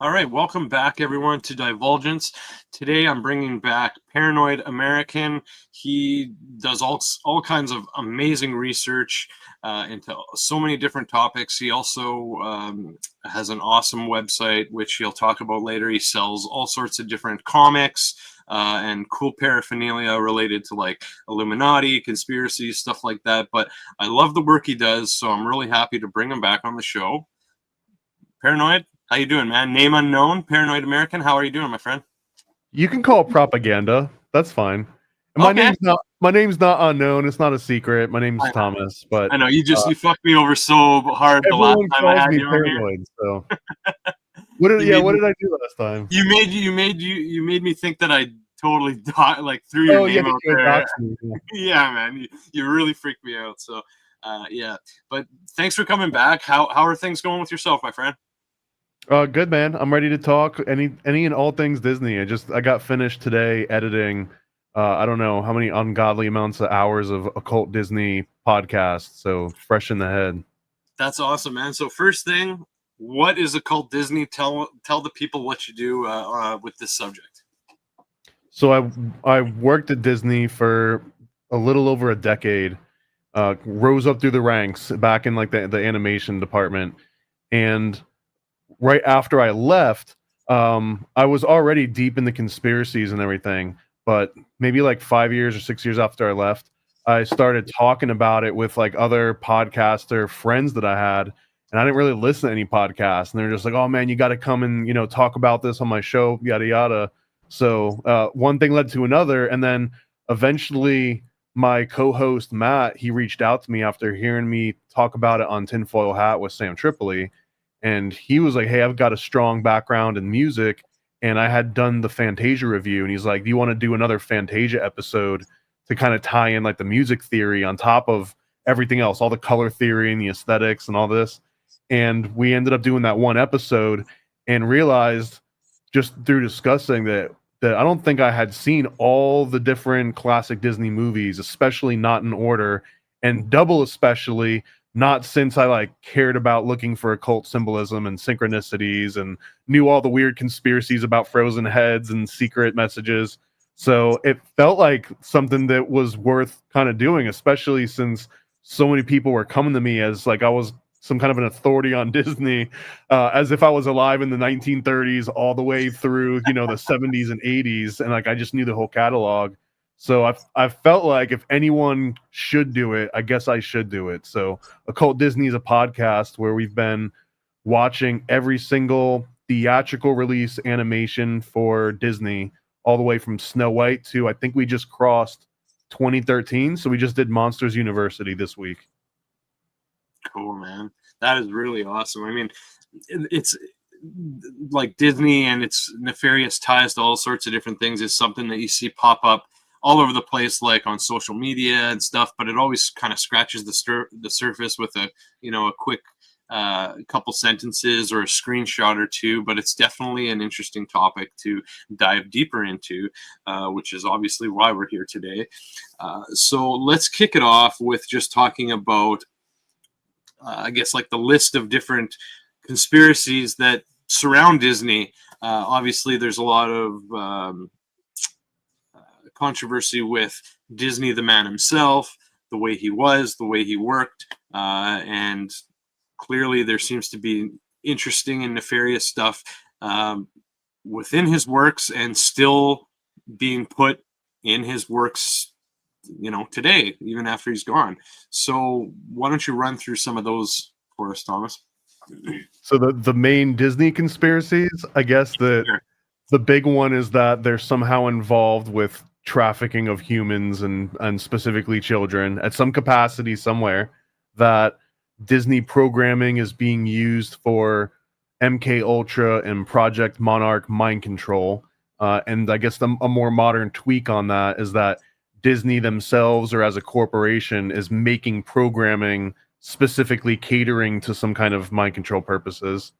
All right, welcome back, everyone, to Divulgence. Today, I'm bringing back Paranoid American. He does all kinds of amazing research into so many different topics. He also has an awesome website, which he'll talk about later. He sells all sorts of different comics and cool paraphernalia related to like Illuminati, conspiracies, stuff like that. But I love the work he does, so I'm really happy to bring him back on the show. Paranoid, how you doing, man? Name unknown, Paranoid American. How are you doing, my friend? You can call it propaganda. That's fine. And Okay. my name's not unknown. It's not a secret. My name's I know. Thomas, but I know. You fucked me over so hard the last everyone time I calls had me you on here. paranoid. So You made what me. did I do last time? You made me think that I totally like threw your Oh yeah, name that out you there. doxed me. Yeah. Yeah, man. You really freaked me out. So, yeah. But thanks for coming back. How are things going with yourself, my friend? Good man. I'm ready to talk any and all things Disney. I got finished today editing. I don't know how many ungodly amounts of hours of Occult Disney podcasts. So fresh in the head. That's awesome, man. So first thing, what is Occult Disney? Tell the people what you do with this subject. So I worked at Disney for a little over a decade. Rose up through the ranks back in like the animation department, and right after I left, I was already deep in the conspiracies and everything. But maybe like 5 years or 6 years after I left, I started talking about it with like other podcaster friends that I had, and I didn't really listen to any podcasts. And they're just like, "Oh man, you got to come and talk about this on my show, yada yada." So one thing led to another, and then eventually my co-host Matt, he reached out to me after hearing me talk about it on Tinfoil Hat with Sam Tripoli, and he was like, "Hey, I've got a strong background in music, and I had done the Fantasia review, and he's like, do you want to do another Fantasia episode to kind of tie in like the music theory on top of everything else, all the color theory and the aesthetics and all this?" And we ended up doing that one episode and realized just through discussing that I don't think I had seen all the different classic Disney movies, especially not in order, and double especially not since I like cared about looking for occult symbolism and synchronicities and knew all the weird conspiracies about frozen heads and secret messages. So it felt like something that was worth kind of doing, especially since so many people were coming to me as like I was some kind of an authority on Disney, as if I was alive in the 1930s all the way through, the 70s and 80s, and like I just knew the whole catalog. So I felt like if anyone should do it, I guess I should do it. So Occult Disney is a podcast where we've been watching every single theatrical release animation for Disney, all the way from Snow White to I think we just crossed 2013. So we just did Monsters University this week. Cool, man. That is really awesome. I mean, it's like Disney and its nefarious ties to all sorts of different things is something that you see pop up all over the place, like on social media and stuff. But it always kind of scratches the surface with a quick couple sentences or a screenshot or two. But it's definitely an interesting topic to dive deeper into, which is obviously why we're here today. So let's kick it off with just talking about I guess like the list of different conspiracies that surround Disney. Obviously, there's a lot of controversy with Disney, the man himself, the way he was, the way he worked, and clearly there seems to be interesting and nefarious stuff within his works and still being put in his works today, even after he's gone. So why don't you run through some of those for us, Thomas? So the main Disney conspiracies, I guess Sure. the big one is that they're somehow involved with trafficking of humans and specifically children at some capacity somewhere, that Disney programming is being used for MK Ultra and Project Monarch mind control. And I guess a more modern tweak on that is that Disney themselves or as a corporation is making programming specifically catering to some kind of mind control purposes.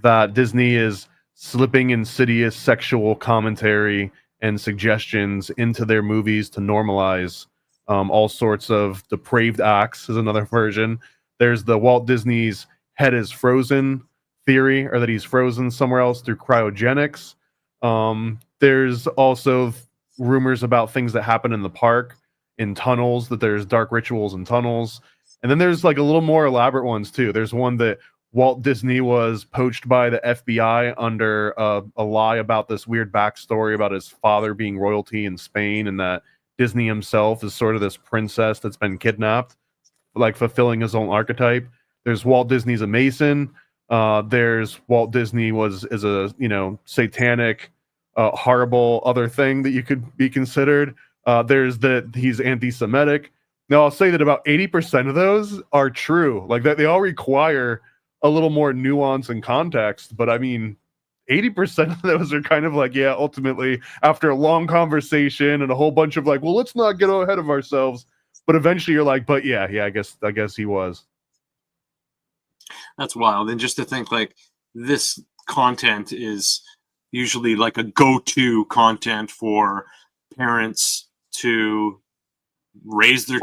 That Disney is slipping insidious sexual commentary and suggestions into their movies to normalize all sorts of depraved acts is another version. There's the Walt Disney's Head is Frozen theory, or that he's frozen somewhere else through cryogenics. There's also rumors about things that happen in the park, in tunnels, that there's dark rituals in tunnels. And then there's like a little more elaborate ones too. There's one that Walt Disney was poached by the FBI under a lie about this weird backstory about his father being royalty in Spain, and that Disney himself is sort of this princess that's been kidnapped, like fulfilling his own archetype. There's Walt Disney's a Mason. There's Walt Disney is a satanic, horrible other thing that you could be considered. There's that he's anti-Semitic. Now I'll say that about 80% of those are true. Like that, they all require a little more nuance and context. But I mean, 80% of those are kind of like, yeah, ultimately, after a long conversation and a whole bunch of like, well, let's not get ahead of ourselves. But eventually you're like, but yeah, I guess he was. That's wild. And just to think like this content is usually like a go-to content for parents to raise their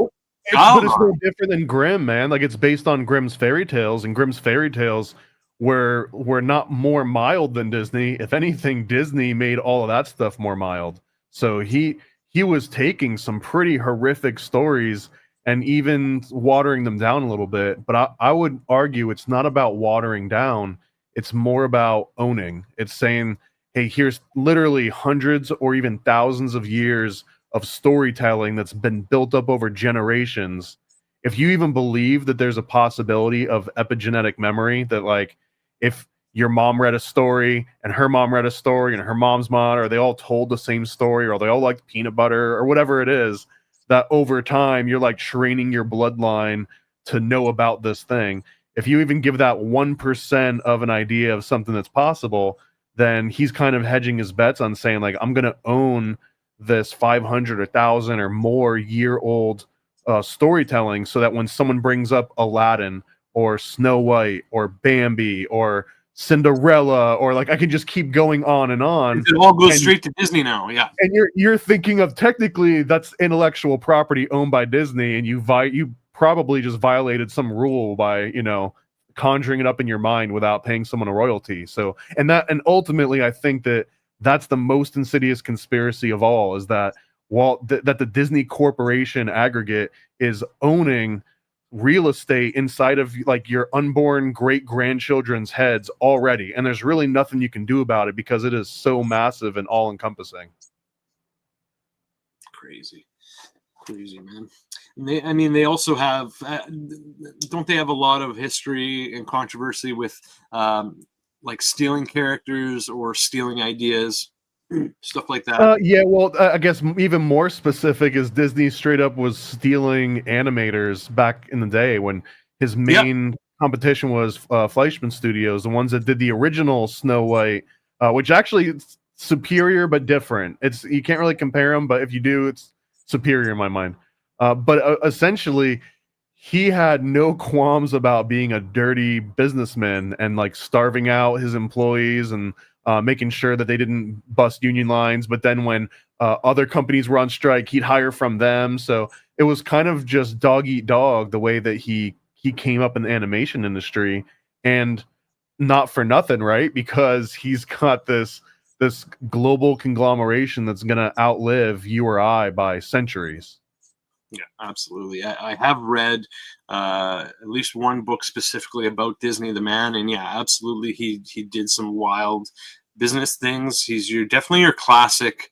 But it's no different than Grimm, man. Like, it's based on Grimm's fairy tales, and Grimm's fairy tales were not more mild than Disney. If anything, Disney made all of that stuff more mild. So he was taking some pretty horrific stories and even watering them down a little bit. But I would argue it's not about watering down. It's more about owning. It's saying, hey, here's literally hundreds or even thousands of years of storytelling that's been built up over generations. If you even believe that there's a possibility of epigenetic memory, that like if your mom read a story and her mom read a story and her mom's mom, or they all told the same story, or they all liked peanut butter or whatever it is, that over time you're like training your bloodline to know about this thing. If you even give that 1% of an idea of something that's possible, then he's kind of hedging his bets on saying like, I'm going to own this 500 or 1,000 or more year old storytelling, so that when someone brings up Aladdin or Snow White or Bambi or Cinderella, or like I can just keep going on and on. It all goes straight to Disney now, yeah. And you're thinking of, technically that's intellectual property owned by Disney, and you probably just violated some rule by conjuring it up in your mind without paying someone a royalty. So and ultimately I think that's the most insidious conspiracy of all, is that that the Disney Corporation aggregate is owning real estate inside of like your unborn great grandchildren's heads already, and there's really nothing you can do about it because it is so massive and all encompassing. Crazy, man. They also have, don't they have a lot of history and controversy with like stealing characters or stealing ideas, stuff like that? Yeah, well, I guess even more specific is Disney straight up was stealing animators back in the day, when his main competition was Fleischman Studios, the ones that did the original Snow White, which actually is superior but different. You can't really compare them, but if you do, it's superior in my mind. But essentially, he had no qualms about being a dirty businessman and like starving out his employees and making sure that they didn't bust union lines. But then when other companies were on strike, he'd hire from them. So it was kind of just dog eat dog the way that he came up in the animation industry. And not for nothing, right? Because he's got this global conglomeration that's going to outlive you or I by centuries. Yeah, absolutely. I have read at least one book specifically about Disney the man, and yeah, absolutely, he did some wild business things. He's definitely your classic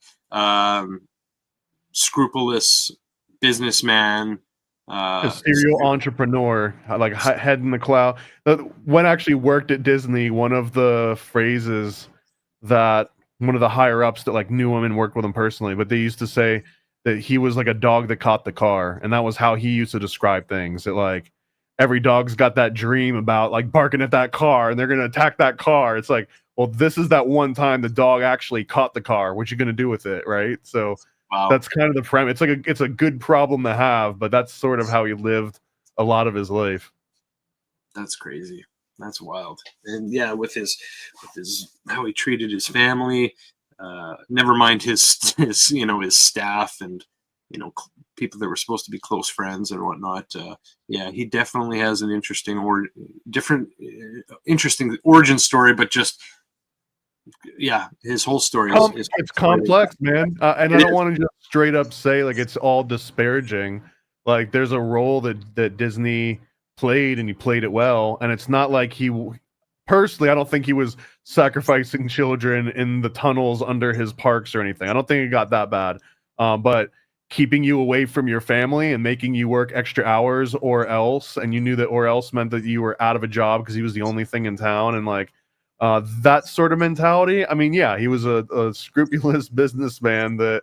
scrupulous businessman, a serial entrepreneur, like head in the cloud. When I actually worked at Disney, one of the phrases that one of the higher ups that like knew him and worked with him personally, but they used to say that he was like a dog that caught the car, and that was how he used to describe things. That like every dog's got that dream about like barking at that car and they're gonna attack that car. It's like, well, this is that one time the dog actually caught the car. What you gonna do with it, right? So wow. That's kind of the premise. It's a good problem to have, but that's sort of how he lived a lot of his life. That's crazy. That's wild. And yeah, with his how he treated his family, never mind his staff and people that were supposed to be close friends and whatnot. Yeah, he definitely has an interesting interesting origin story, but just yeah, his whole story is it's complex, man. And I don't want to just straight up say like it's all disparaging. Like there's a role that Disney played and he played it well, and it's not like personally, I don't think he was sacrificing children in the tunnels under his parks or anything. I don't think it got that bad. But keeping you away from your family and making you work extra hours or else, and you knew that or else meant that you were out of a job because he was the only thing in town, and like that sort of mentality. I mean, yeah, he was a scrupulous businessman that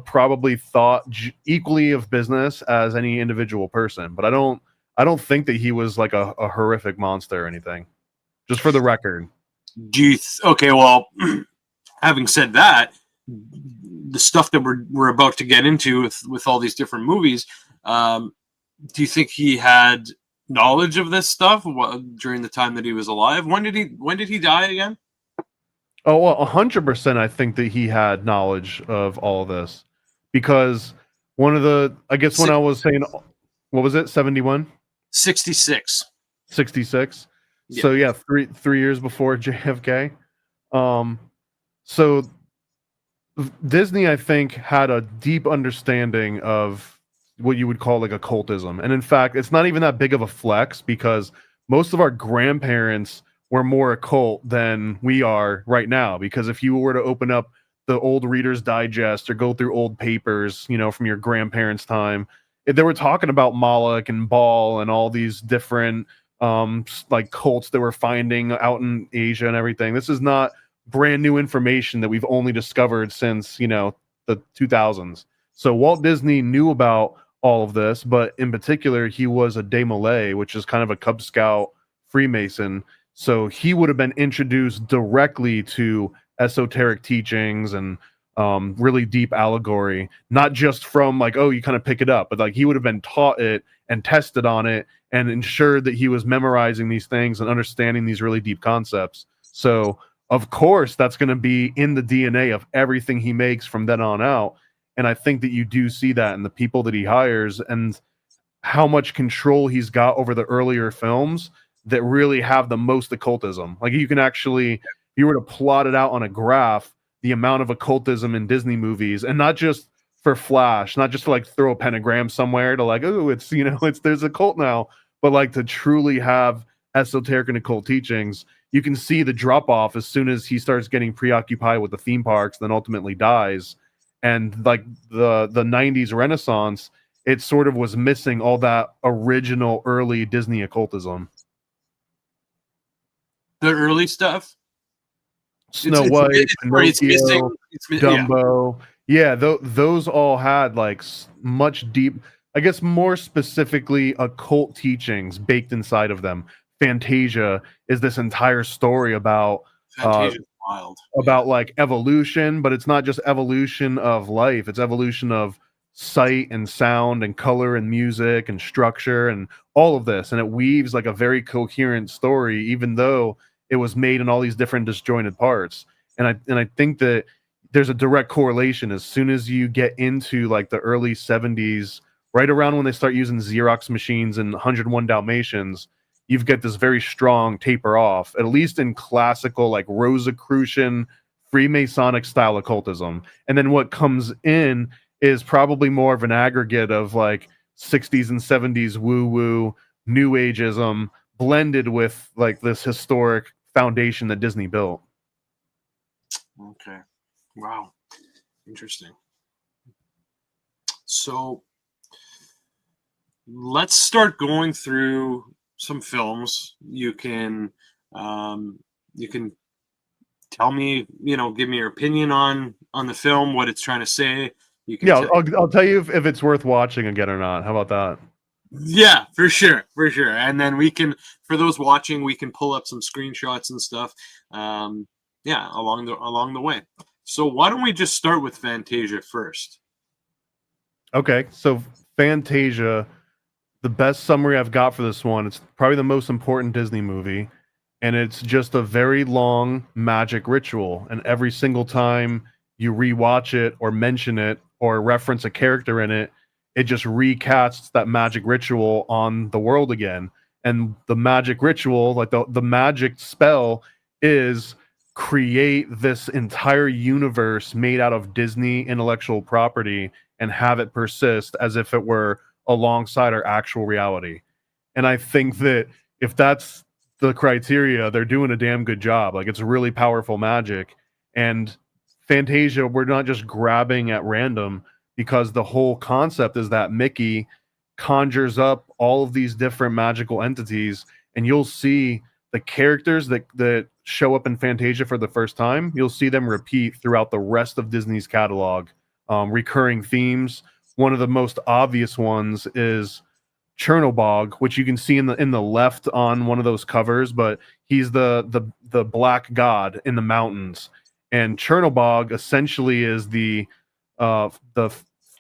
probably thought equally of business as any individual person. But I don't think that he was like a horrific monster or anything. Just for the record. Do you okay? Well, having said that, the stuff that we're about to get into with all these different movies, do you think he had knowledge of this stuff during the time that he was alive? When did he die again? Oh, well, 100%. I think that he had knowledge of all of this because one of the, I guess when I was saying, what was it? 71, 66, 66. Yeah. So yeah, three years before JFK. So Disney, I think, had a deep understanding of what you would call like occultism. And in fact, it's not even that big of a flex because most of our grandparents were more occult than we are right now. Because if you were to open up the old Reader's Digest or go through old papers, you know, from your grandparents' time, they were talking about Moloch and Baal and all these different like cults that we're finding out in Asia and everything. This is not brand new information that we've only discovered since, you know, the 2000s. So Walt Disney knew about all of this, but in particular, he was a Demolay, which is kind of a Cub Scout Freemason. So he would have been introduced directly to esoteric teachings and really deep allegory, not just from like, oh, you kind of pick it up, but like he would have been taught it and tested on it and ensured that he was memorizing these things and understanding these really deep concepts. So of course, that's going to be in the DNA of everything he makes from then on out. And I think that you do see that in the people that he hires and how much control he's got over the earlier films that really have the most occultism. Like you can actually, if you were to plot it out on a graph, the amount of occultism in Disney movies, and not just for flash, not just to like throw a pentagram somewhere to like, oh, it's, you know, it's, there's a cult now, but like to truly have esoteric and occult teachings. You can see the drop off as soon as he starts getting preoccupied with the theme parks, then ultimately dies. And like the 90s Renaissance, it sort of was missing all that original early Disney occultism. The early stuff? Snow White, Pinocchio, Dumbo. Yeah, those all had like much deep, I guess more specifically occult teachings baked inside of them. Fantasia is this entire story about wild. About like evolution, but it's not just evolution of life, it's evolution of sight and sound and color and music and structure and all of this, and it weaves like a very coherent story even though it was made in all these different disjointed parts. And I think that there's a direct correlation as soon as you get into like the early 70s, right around when they start using Xerox machines and 101 Dalmatians, you've got this very strong taper off, at least in classical, like Rosicrucian, Freemasonic style occultism. And then what comes in is probably more of an aggregate of like 60s and 70s woo-woo, New Ageism, blended with like this historic foundation that Disney built. Okay. Wow. Interesting. So let's start going through some films. You can tell me, you know, give me your opinion on the film, what it's trying to say. You can I'll tell you if it's worth watching again or not. How about that? Yeah, for sure. And then we can, for those watching, we can pull up some screenshots and stuff. Yeah, along the way. So why don't we just start with Fantasia first? Okay, so Fantasia, the best summary I've got for this one, it's probably the most important Disney movie, and it's just a very long magic ritual. And every single time you rewatch it or mention it or reference a character in it, it just recasts that magic ritual on the world again. And the magic ritual, like the magic spell, is create this entire universe made out of Disney intellectual property and have it persist as if it were alongside our actual reality. And I think that if that's the criteria, they're doing a damn good job. Like, it's really powerful magic. And Fantasia, we're not just grabbing at random, because the whole concept is that Mickey conjures up all of these different magical entities, and you'll see the characters that show up in Fantasia for the first time, you'll see them repeat throughout the rest of Disney's catalog. Recurring themes. One of the most obvious ones is Chernobog, which you can see in the left on one of those covers, but he's the black god in the mountains. And Chernobog essentially is the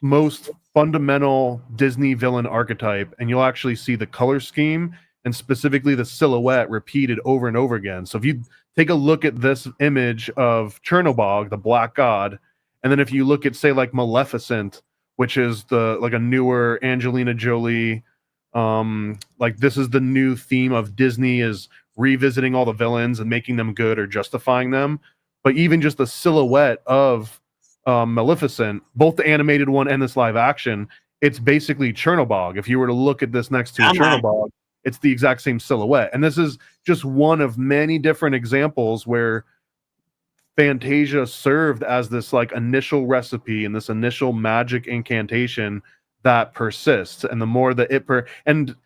most fundamental Disney villain archetype, and you'll actually see the color scheme and specifically the silhouette repeated over and over again. So if you take a look at this image of Chernobog, the black god, and then if you look at, say, like Maleficent, which is a newer Angelina Jolie, like, this is the new theme of Disney, is revisiting all the villains and making them good or justifying them. But even just the silhouette of Maleficent, both the animated one and this live action, it's basically Chernobog. If you were to look at this next to Chernobog, it's the exact same silhouette. And this is just one of many different examples where Fantasia served as this like initial recipe and this initial magic incantation that persists. And the more that and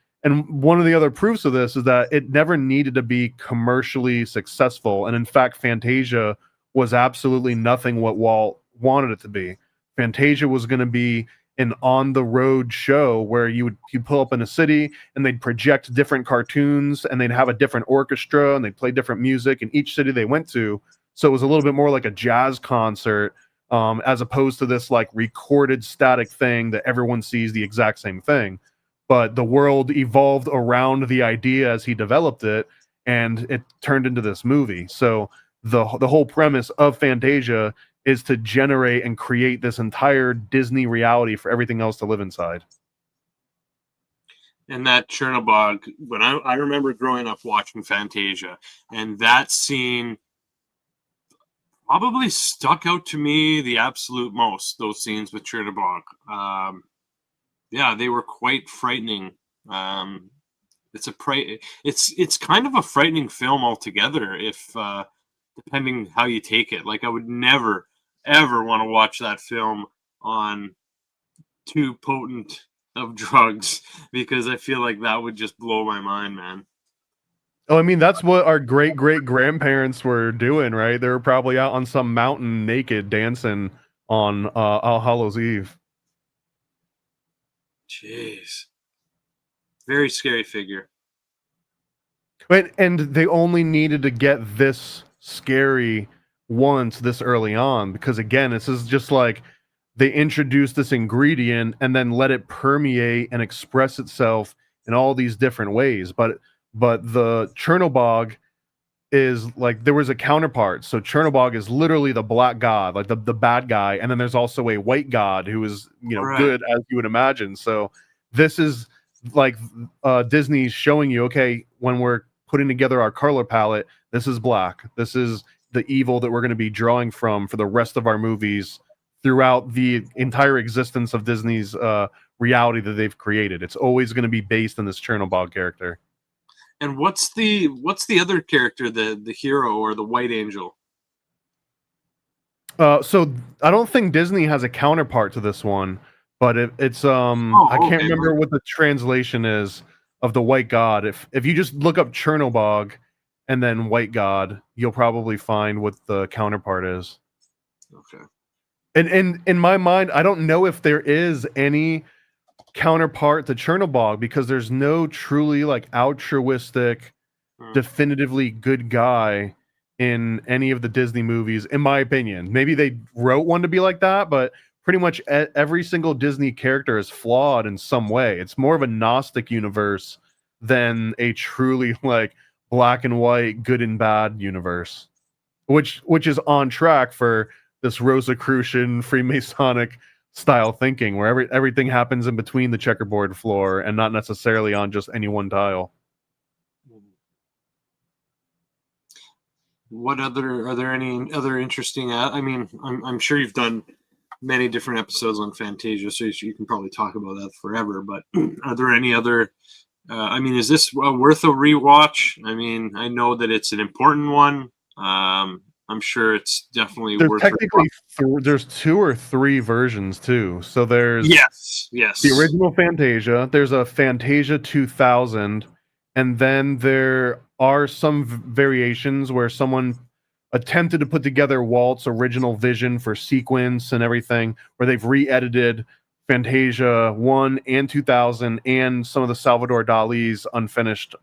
one of the other proofs of this is that it never needed to be commercially successful. And in fact, Fantasia was absolutely nothing what Walt wanted it to be. Fantasia was going to be an on-the-road show where you pull up in a city and they'd project different cartoons and they'd have a different orchestra and they'd play different music in each city they went to. So it was a little bit more like a jazz concert, as opposed to this like recorded static thing that everyone sees the exact same thing. But the world evolved around the idea as he developed it, and it turned into this movie. So the whole premise of Fantasia is to generate and create this entire Disney reality for everything else to live inside. And that Chernobog, when I remember growing up watching Fantasia, and that scene probably stuck out to me the absolute most, those scenes with Chernobog. Yeah, they were quite frightening. It's kind of a frightening film altogether, if depending how you take it. Like, I would never ever want to watch that film on too potent of drugs, because I feel like that would just blow my mind, man. Oh, I mean, that's what our great-great-grandparents were doing, right? They were probably out on some mountain naked dancing on All Hallows Eve. Jeez. Very scary figure. And they only needed to get this scary once this early on, because again, this is just like they introduced this ingredient and then let it permeate and express itself in all these different ways. But the Chernobog is like, there was a counterpart. So Chernobog is literally the black god, like the bad guy, and then there's also a white god who is, right, good, as you would imagine. So this is like Disney's showing you, okay, when we're putting together our color palette, this is black. This is the evil that we're going to be drawing from for the rest of our movies throughout the entire existence of Disney's reality that they've created. It's always going to be based on this Chernobog character. And what's the other character, the hero or the White Angel? So I don't think Disney has a counterpart to this one, but it's I can't remember what the translation is of the white god. If you just look up Chernobog and then white god, you'll probably find what the counterpart is. Okay. And in my mind, I don't know if there is any counterpart to Chernobog, because there's no truly like altruistic, definitively good guy in any of the Disney movies, in my opinion. Maybe they wrote one to be like that, but pretty much every single Disney character is flawed in some way. It's more of a Gnostic universe than a truly like black and white, good and bad universe, which is on track for this Rosicrucian Freemasonic style thinking, where everything happens in between the checkerboard floor and not necessarily on just any one tile. What other, are there any other interesting? I mean, I'm sure you've done many different episodes on Fantasia, so you can probably talk about that forever. But are there any other? I mean, is this worth a rewatch? I mean, I know that it's an important one. I'm sure it's definitely There's worth. technically there's 2 or 3 versions too. So there's Yes. the original Fantasia. There's a Fantasia 2000, and then there are some variations where someone attempted to put together Walt's original vision for sequence and everything, where they've re-edited Fantasia 1 and 2000 and some of the Salvador Dali's unfinished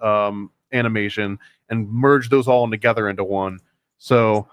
animation and merged those all together into one. So,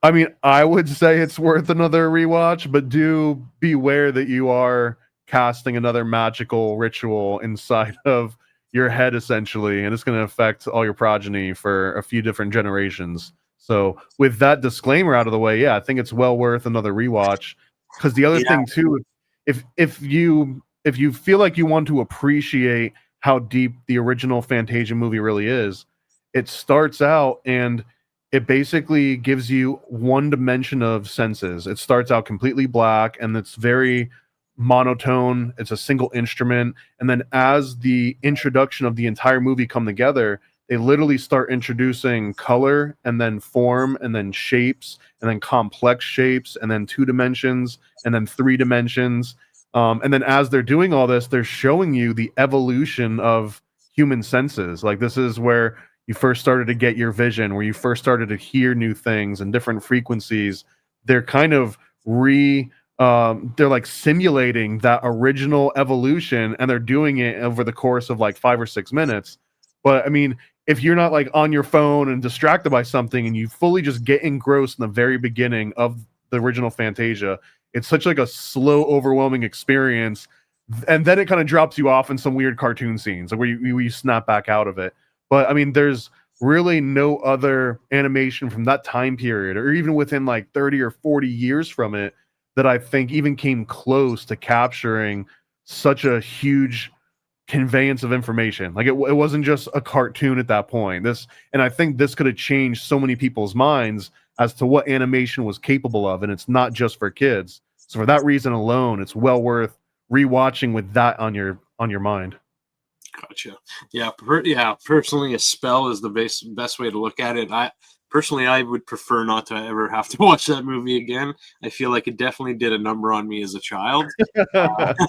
I mean, I would say it's worth another rewatch, but do beware that you are casting another magical ritual inside of your head, essentially, and it's going to affect all your progeny for a few different generations. So, with that disclaimer out of the way, yeah, I think it's well worth another rewatch. Because the other thing too, if you feel like you want to appreciate how deep the original Fantasia movie really is, it starts out and it basically gives you one dimension of senses. It starts out completely black and it's very monotone. It's a single instrument. And then as the introduction of the entire movie come together, they literally start introducing color and then form and then shapes and then complex shapes and then 2 dimensions and then 3 dimensions. And then as they're doing all this, they're showing you the evolution of human senses. Like this is where you first started to get your vision, where you first started to hear new things and different frequencies. They're kind of they're like simulating that original evolution, and they're doing it over the course of like 5 or 6 minutes. But I mean, if you're not like on your phone and distracted by something and you fully just get engrossed in the very beginning of the original Fantasia, it's such like a slow, overwhelming experience. And then it kind of drops you off in some weird cartoon scenes like where you snap back out of it. But I mean, there's really no other animation from that time period, or even within like 30 or 40 years from it, that I think even came close to capturing such a huge conveyance of information. Like it wasn't just a cartoon at that point. And I think this could have changed so many people's minds as to what animation was capable of, and it's not just for kids. So for that reason alone, it's well worth rewatching with that on your mind. Gotcha. Yeah. Personally, a spell is the best way to look at it. I would prefer not to ever have to watch that movie again. I feel like it definitely did a number on me as a child.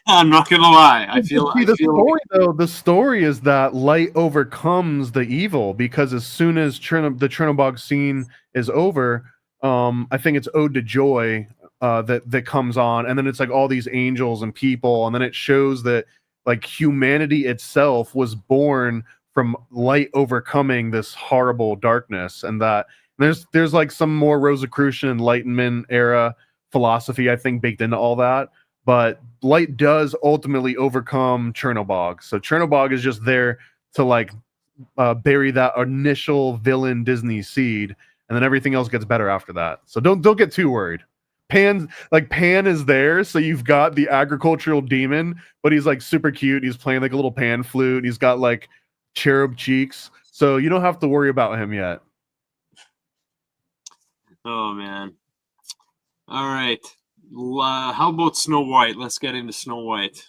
I'm not gonna lie. The story is that light overcomes the evil, because as soon as the Chernobog scene is over, I think it's Ode to Joy that comes on, and then it's like all these angels and people, and then it shows that like humanity itself was born from light overcoming this horrible darkness, and that there's like some more Rosicrucian Enlightenment era philosophy, I think, baked into all that. But light does ultimately overcome Chernobog. So Chernobog is just there to like bury that initial villain Disney seed, and then everything else gets better after that. So don't get too worried. Pan is there, so you've got the agricultural demon, but he's like super cute. He's playing like a little pan flute. He's got like cherub cheeks, so you don't have to worry about him yet. Oh man! All right, how about Snow White? Let's get into Snow White.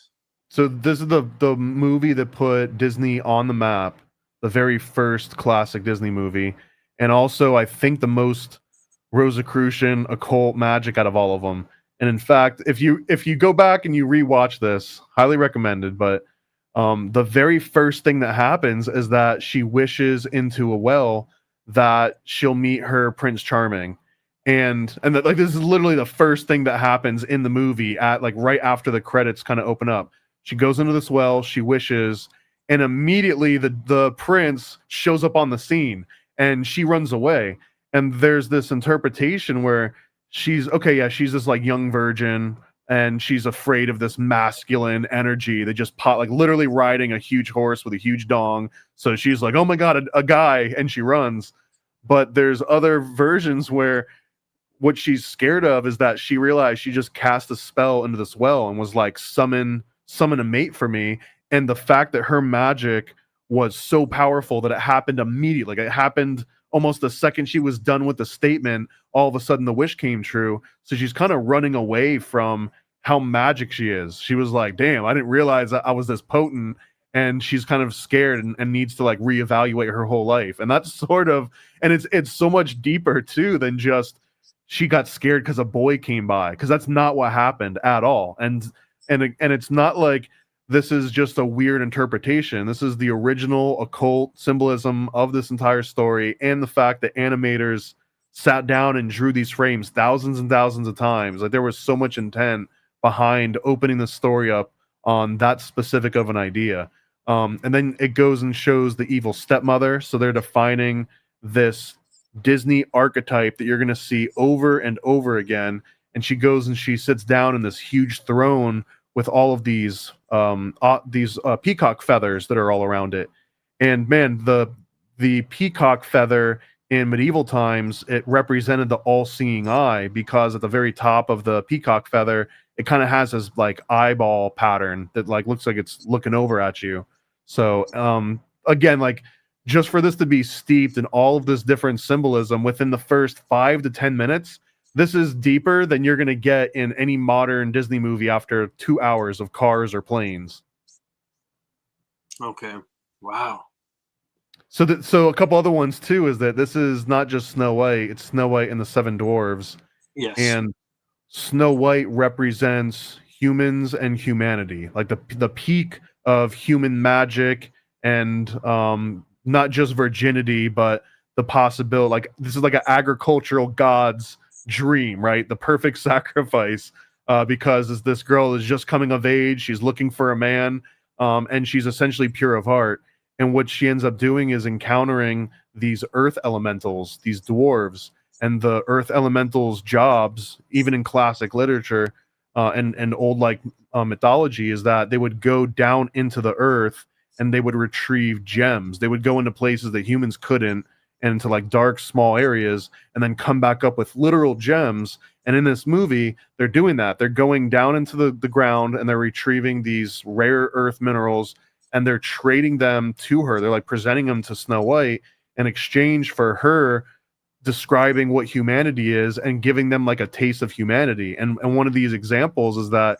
So this is the movie that put Disney on the map, the very first classic Disney movie, and also I think the most Rosicrucian occult magic out of all of them. And in fact, if you go back and you rewatch this, highly recommended. But the very first thing that happens is that she wishes into a well that she'll meet her Prince Charming, and that, like, this is literally the first thing that happens in the movie at like right after the credits kind of open up. She goes into this well, she wishes, and immediately the prince shows up on the scene, and she runs away. And there's this interpretation where she's this like young virgin, and she's afraid of this masculine energy that just like literally riding a huge horse with a huge dong. So she's like, oh my God, a guy, and she runs. But there's other versions where what she's scared of is that she realized she just cast a spell into this well and was like, summon a mate for me. And the fact that her magic was so powerful that it happened immediately. Like, it happened almost the second she was done with the statement. All of a sudden the wish came true. So she's kind of running away from how magic she is. She was like, damn, I didn't realize that I was this potent. And she's kind of scared and needs to like reevaluate her whole life. And that's sort of, and it's so much deeper too than just she got scared because a boy came by, because that's not what happened at all. And it's not like this is just a weird interpretation. This is the original occult symbolism of this entire story, and the fact that animators sat down and drew these frames thousands and thousands of times. Like, there was so much intent behind opening the story up on that specific of an idea. And then it goes and shows the evil stepmother. So they're defining this Disney archetype that you're going to see over and over again. And she goes and she sits down in this huge throne with all of these peacock feathers that are all around it. And man, the peacock feather in medieval times, it represented the all-seeing eye, because at the very top of the peacock feather, it kind of has this like eyeball pattern that like looks like it's looking over at you. So again, like, just for this to be steeped in all of this different symbolism within the first 5 to 10 minutes, this is deeper than you're going to get in any modern Disney movie after 2 hours of cars or planes. Okay. Wow. So a couple other ones too is that this is not just Snow White, it's Snow White and the Seven Dwarves. Yes. And Snow White represents humans and humanity, like the peak of human magic, and not just virginity, but the possibility, like, this is like an agricultural god's dream, right? The perfect sacrifice, because this girl is just coming of age, she's looking for a man, and she's essentially pure of heart. And what she ends up doing is encountering these earth elementals, these dwarves, and the earth elementals' jobs, even in classic literature and old mythology, is that they would go down into the earth and they would retrieve gems. They would go into places that humans couldn't, and into like dark, small areas, and then come back up with literal gems. And in this movie, they're doing that. They're going down into the ground and they're retrieving these rare earth minerals, and they're trading them to her. They're like presenting them to Snow White in exchange for her describing what humanity is and giving them like a taste of humanity. And one of these examples is that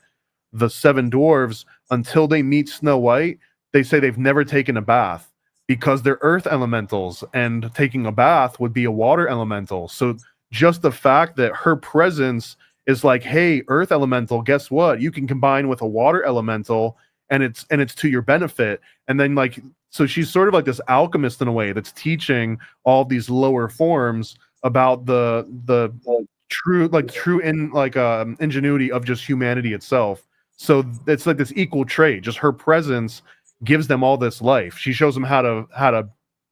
the seven dwarves, until they meet Snow White, they say they've never taken a bath because they're earth elementals, and taking a bath would be a water elemental. So just the fact that her presence is like, hey, earth elemental, guess what? You can combine with a water elemental, and it's to your benefit. And then like, so she's sort of like this alchemist in a way that's teaching all these lower forms about the true ingenuity of just humanity itself. So it's like this equal trait. Just her presence gives them all this life. She shows them how to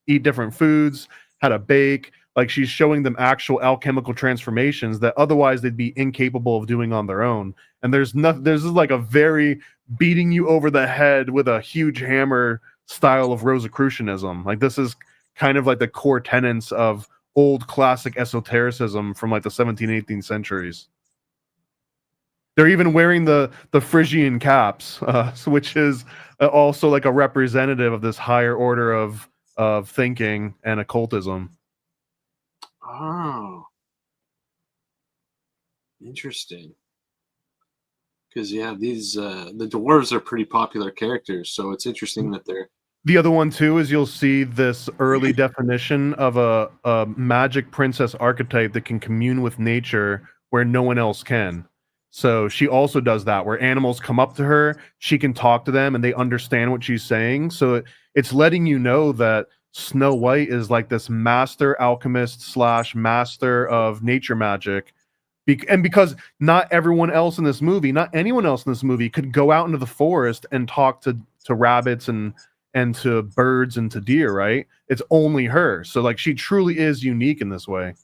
eat different foods, how to bake. Like, she's showing them actual alchemical transformations that otherwise they'd be incapable of doing on their own. And there's like a very beating you over the head with a huge hammer style of Rosicrucianism. Like, this is kind of like the core tenets of old classic esotericism from like the 17th, 18th centuries. They're even wearing the Phrygian caps, which is also like a representative of this higher order of thinking and occultism. Oh, interesting. Because these the dwarves are pretty popular characters, so it's interesting that they're. The other one too is you'll see this early definition of a magic princess archetype that can commune with nature where no one else can. So she also does that, where animals come up to her, she can talk to them, and they understand what she's saying. So it's letting you know that Snow White is like this master alchemist / master of nature magic. And because not everyone else in this movie, not anyone else in this movie, could go out into the forest and talk to rabbits and to birds and to deer, right? It's only her. So like, she truly is unique in this way.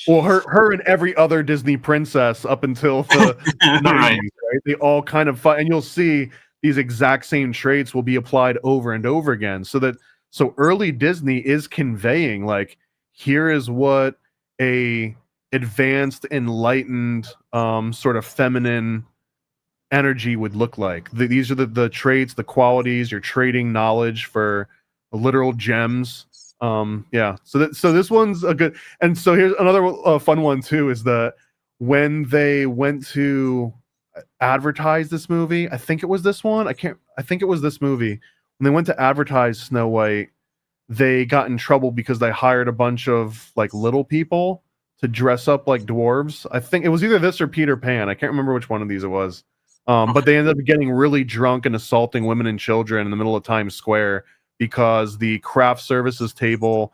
Well, her and every other Disney princess up until the 90s, right? They all kind of fight, and you'll see these exact same traits will be applied over and over again. So early Disney is conveying like, here is what a advanced, enlightened, sort of feminine energy would look like. These are the traits, the qualities. You're trading knowledge for literal gems. Yeah. So this one's a good. And so here's another fun one too. Is that when they went to advertise this movie, I think it was this one. I think it was this movie. When they went to advertise Snow White, they got in trouble because they hired a bunch of like little people to dress up like dwarves. I think it was either this or Peter Pan. I can't remember which one of these it was. But they ended up getting really drunk and assaulting women and children in the middle of Times Square because the craft services table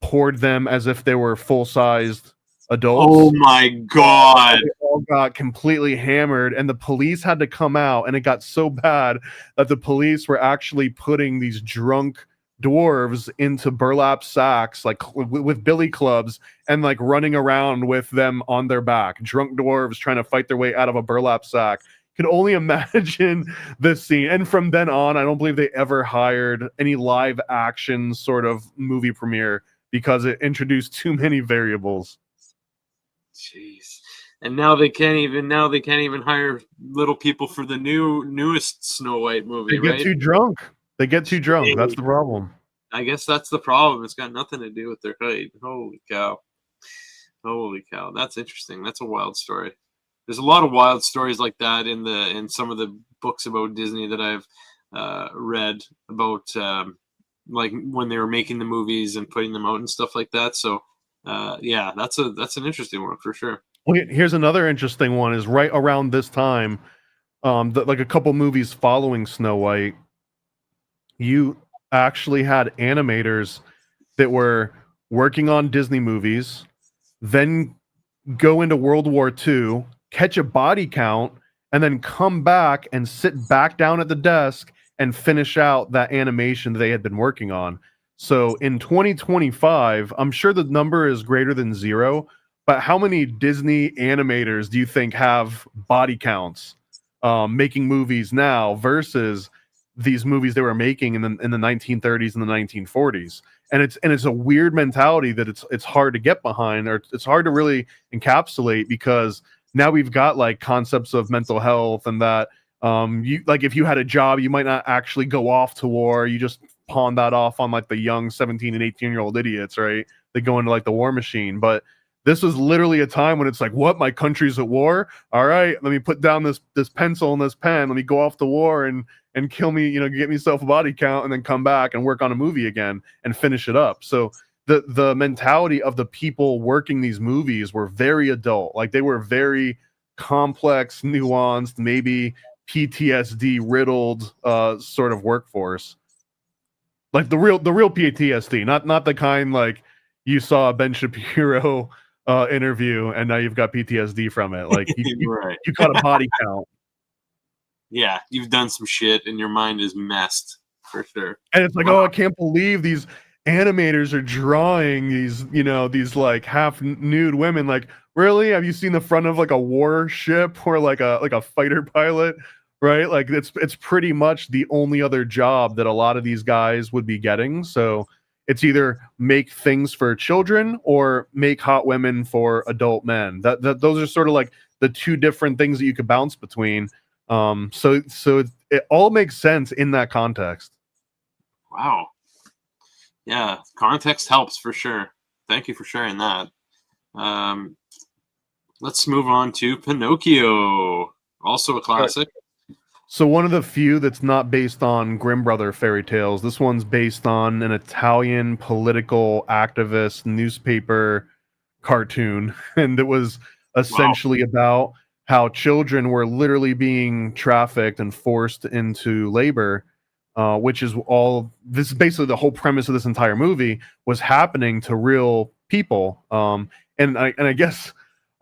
poured them as if they were full-sized adults. Oh my God. They all got completely hammered, and the police had to come out, and it got so bad that the police were actually putting these drunk dwarves into burlap sacks, like with billy clubs, and like running around with them on their back. Drunk dwarves trying to fight their way out of a burlap sack. Could only imagine this scene. And from then on, I don't believe they ever hired any live action sort of movie premiere because it introduced too many variables. Jeez. And now they can't even hire little people for the newest Snow White movie, right? Too drunk. They get too drunk. Hey, that's the problem. I guess that's the problem. It's got nothing to do with their height. Holy cow. Holy cow. That's interesting. That's a wild story. There's a lot of wild stories like that in some of the books about Disney that I've read about like when they were making the movies and putting them out and stuff like that. So yeah, that's an interesting one for sure. Well, here's another interesting one is right around this time, like a couple movies following Snow White, you actually had animators that were working on Disney movies, then go into World War II, catch a body count, and then come back and sit back down at the desk and finish out that animation that they had been working on. So in 2025, I'm sure the number is greater than 0, but how many Disney animators do you think have body counts making movies now versus these movies they were making in the 1930s and the 1940s? And it's a weird mentality that it's hard to get behind, or it's hard to really encapsulate, because now we've got like concepts of mental health and that you like if you had a job, you might not actually go off to war. You just pawn that off on like the young 17 and 18-year-old idiots, right? They go into like the war machine. But this was literally a time when it's like, what? My country's at war? All right, let me put down this pencil and this pen. Let me go off to war and kill me, get myself a body count, and then come back and work on a movie again and finish it up. So the mentality of the people working these movies were very adult. Like they were very complex, nuanced, maybe PTSD riddled sort of workforce. Like the real PTSD, not the kind like you saw a Ben Shapiro interview and now you've got PTSD from it. Like right. You got a body count. Yeah, you've done some shit and your mind is messed for sure. And it's like, oh, I can't believe these animators are drawing these like half nude women. Like, really? Have you seen the front of like a warship or like a fighter pilot? Right? Like it's pretty much the only other job that a lot of these guys would be getting. So it's either make things for children or make hot women for adult men. That those are sort of like the two different things that you could bounce between. So it all makes sense in that context. Wow. Yeah, context helps for sure. Thank you for sharing that. Let's move on to Pinocchio, also a classic. So one of the few that's not based on Grimm Brother fairy tales. This one's based on an Italian political activist newspaper cartoon, and it was essentially about how children were literally being trafficked and forced into labor, which is all this is basically the whole premise of this entire movie was happening to real people. And I guess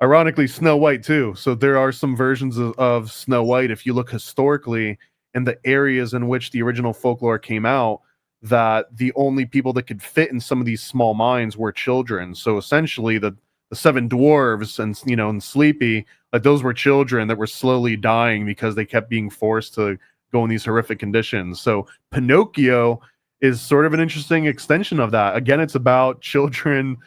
ironically Snow White too. So there are some versions of Snow White, if you look historically in the areas in which the original folklore came out, that the only people that could fit in some of these small mines were children. So essentially the seven dwarves and Sleepy, like those were children that were slowly dying because they kept being forced to go in these horrific conditions. So Pinocchio is sort of an interesting extension of that. Again, it's about children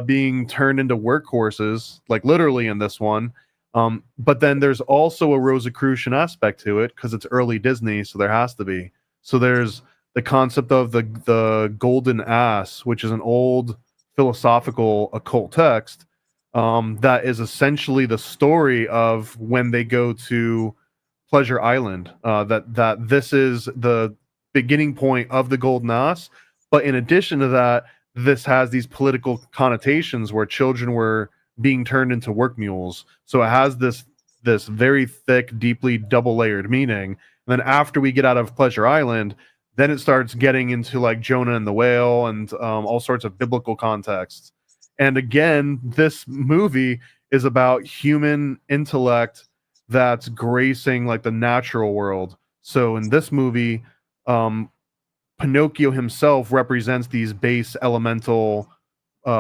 being turned into workhorses, like literally in this one. But then there's also a Rosicrucian aspect to it because it's early Disney, so there has to be. So there's the concept of the golden ass, which is an old philosophical occult text that is essentially the story of when they go to Pleasure Island. That this is the beginning point of the golden ass, but in addition to that, this has these political connotations where children were being turned into work mules. So it has this very thick, deeply double layered meaning. And then after we get out of Pleasure Island, then it starts getting into like Jonah and the whale and all sorts of biblical contexts. And again, this movie is about human intellect that's gracing like the natural world. So in this movie, Pinocchio himself represents these base elemental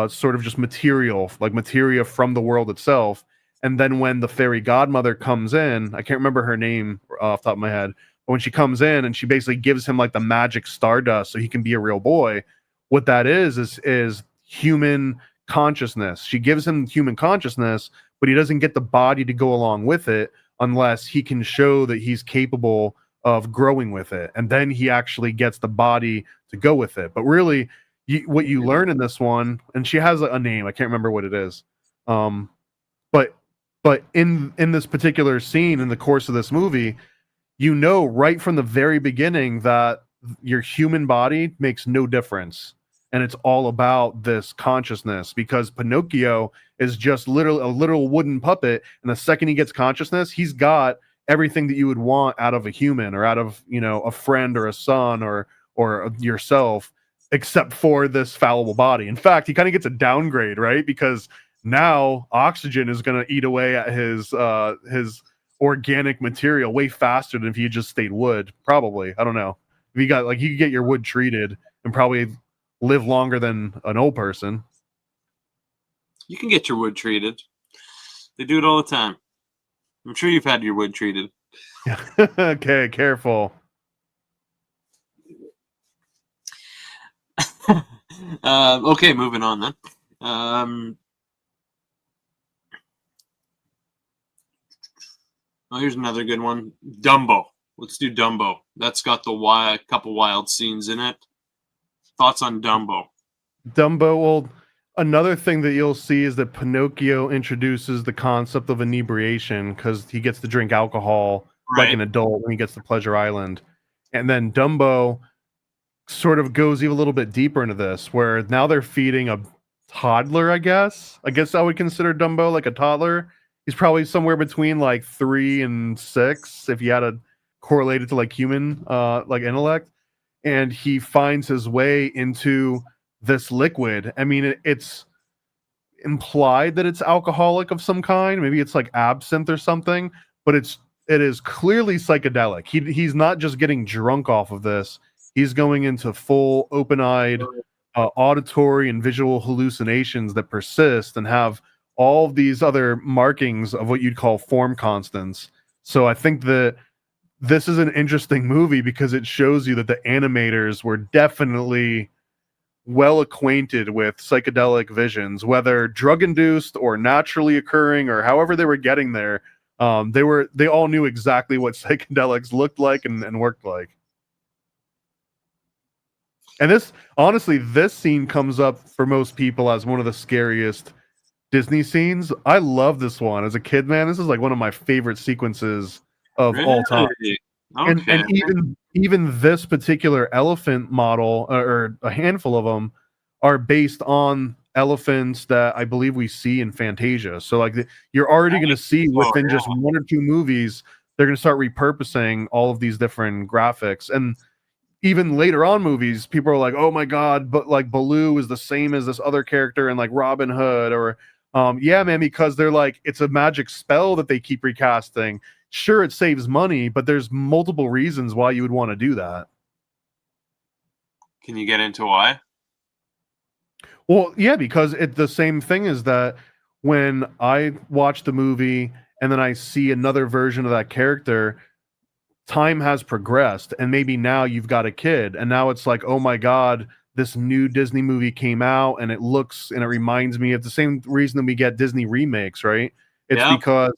sort of just material, like materia from the world itself. And then when the fairy godmother comes in, I can't remember her name off the top of my head, but when she comes in and she basically gives him like the magic stardust so he can be a real boy, what that is human consciousness. She gives him human consciousness, but he doesn't get the body to go along with it unless he can show that he's capable of growing with it, and then he actually gets the body to go with it. But really, what you learn in this one, and she has a name, I can't remember what it is, but in this particular scene in the course of this movie, you know right from the very beginning that your human body makes no difference, and it's all about this consciousness, because Pinocchio is just literally a literal wooden puppet, and the second he gets consciousness, he's got everything that you would want out of a human or out of, you know, a friend or a son or yourself, except for this fallible body. In fact, he kind of gets a downgrade, right? Because now oxygen is going to eat away at his organic material way faster than if he had just stayed wood. Probably, I don't know. If you got like, you could get your wood treated and probably live longer than an old person. You can get your wood treated. They do it all the time. I'm sure you've had your wood treated. Yeah. Okay, careful. Okay, moving on then. Here's another good one. Dumbo. Let's do Dumbo. That's got the couple wild scenes in it. Thoughts on Dumbo? Dumbo, well, another thing that you'll see is that Pinocchio introduces the concept of inebriation because he gets to drink alcohol like an adult when he gets to Pleasure Island. And then Dumbo sort of goes even a little bit deeper into this, where now they're feeding a toddler, I guess. I guess I would consider Dumbo like a toddler. He's probably somewhere between like 3 and 6 if you had to correlate it to like human like intellect. And he finds his way into this liquid. I mean, it's implied that it's alcoholic of some kind. Maybe it's like absinthe or something, but it is clearly psychedelic. He's not just getting drunk off of this. He's going into full open-eyed auditory and visual hallucinations that persist and have all of these other markings of what you'd call form constants. So I think that this is an interesting movie because it shows you that the animators were definitely well acquainted with psychedelic visions, whether drug-induced or naturally occurring or however they were getting there. They all knew exactly what psychedelics looked like and worked like. And this, honestly, this scene comes up for most people as one of the scariest Disney scenes. I love this one. As a kid, man, this is like one of my favorite sequences of all time. Okay. And even this particular elephant model, or a handful of them, are based on elephants that I believe we see in Fantasia. So like you're already going to see within just 1 or 2 movies, they're going to start repurposing all of these different graphics. And even later on movies, people are like, oh my God, but like Baloo is the same as this other character in like Robin Hood, or yeah, man, because they're like, it's a magic spell that they keep recasting. Sure, it saves money, but there's multiple reasons why you would want to do that. Can you get into why? Well, yeah, because the same thing is that when I watch the movie and then I see another version of that character, time has progressed, and maybe now you've got a kid, and now it's like, oh my God, this new Disney movie came out and it looks and it reminds me of the same reason that we get Disney remakes, right? It's Yeah. because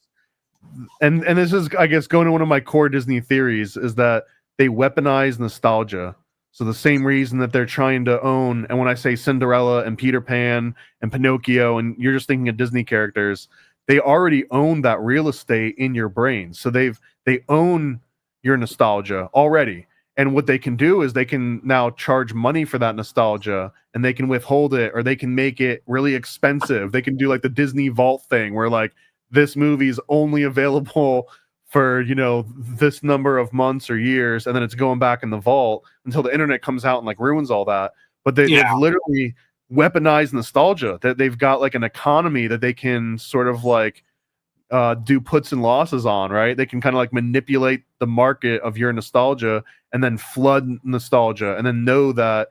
and this is, I guess, going to one of my core Disney theories is that they weaponize nostalgia. So the same reason that they're trying to own, and when I say Cinderella and Peter Pan and Pinocchio, and you're just thinking of Disney characters, they already own that real estate in your brain. So they own your nostalgia already. And what they can do is they can now charge money for that nostalgia, and they can withhold it, or they can make it really expensive. They can do like the Disney Vault thing where like this movie is only available for, you know, this number of months or years, and then it's going back in the vault until the internet comes out and like ruins all that. But they've literally weaponized nostalgia. That they've got like an economy that they can sort of like do puts and losses on, right? They can kind of like manipulate the market of your nostalgia and then flood nostalgia, and then know that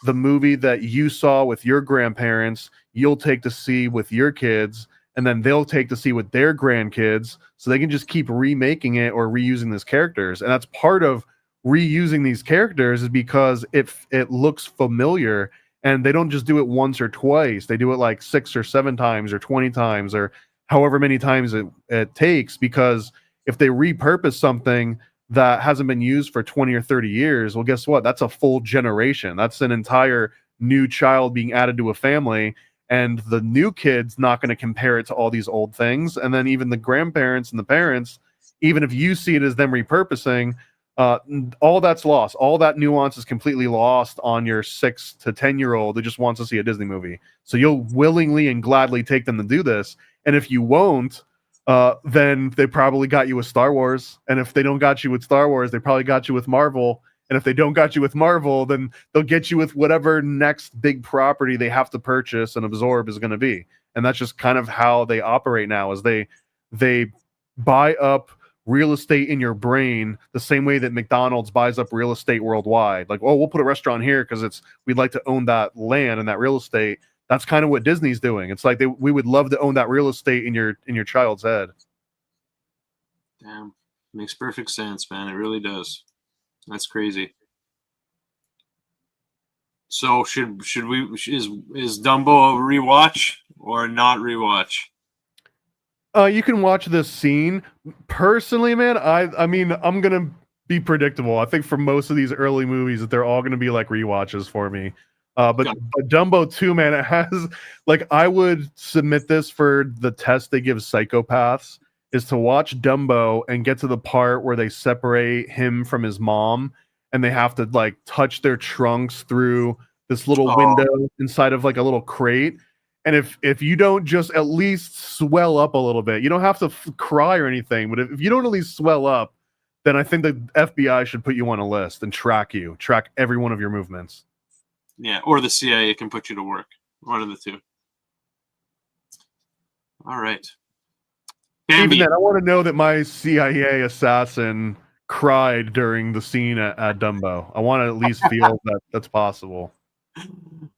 the movie that you saw with your grandparents, you'll take to see with your kids, and then they'll take to see with their grandkids, so they can just keep remaking it or reusing these characters. And that's part of reusing these characters, is because it looks familiar, and they don't just do it once or twice. They do it like 6 or 7 times or 20 times or however many times it takes, because if they repurpose something that hasn't been used for 20 or 30 years, well, guess what? That's a full generation. That's an entire new child being added to a family. And the new kid's not going to compare it to all these old things. And then even the grandparents and the parents, even if you see it as them repurposing, all that's lost. All that nuance is completely lost on your 6 to 10-year-old who just wants to see a Disney movie. So you'll willingly and gladly take them to do this. And if you won't, then they probably got you with Star Wars. And if they don't got you with Star Wars, they probably got you with Marvel. And if they don't got you with Marvel, then they'll get you with whatever next big property they have to purchase and absorb is going to be. And that's just kind of how they operate now, is they buy up real estate in your brain the same way that McDonald's buys up real estate worldwide. Like, oh, we'll put a restaurant here because we'd like to own that land and that real estate. That's kind of what Disney's doing. It's like we would love to own that real estate in your child's head. Damn, makes perfect sense, man. It really does. That's crazy. So is Dumbo a rewatch or not rewatch? You can watch this scene. Personally, man, I mean, I'm gonna be predictable. I think for most of these early movies that they're all gonna be like rewatches for me. But Dumbo 2, man, it has, like, I would submit this for the test they give psychopaths, is to watch Dumbo and get to the part where they separate him from his mom, and they have to like touch their trunks through this little window inside of like a little crate. And if you don't just at least swell up a little bit, you don't have to cry or anything, but if you don't at least swell up, then I think the FBI should put you on a list and track every one of your movements. Yeah, or the CIA can put you to work. One of the two. All right. Bambi. Even then, I want to know that my CIA assassin cried during the scene at Dumbo. I want to at least feel that that's possible.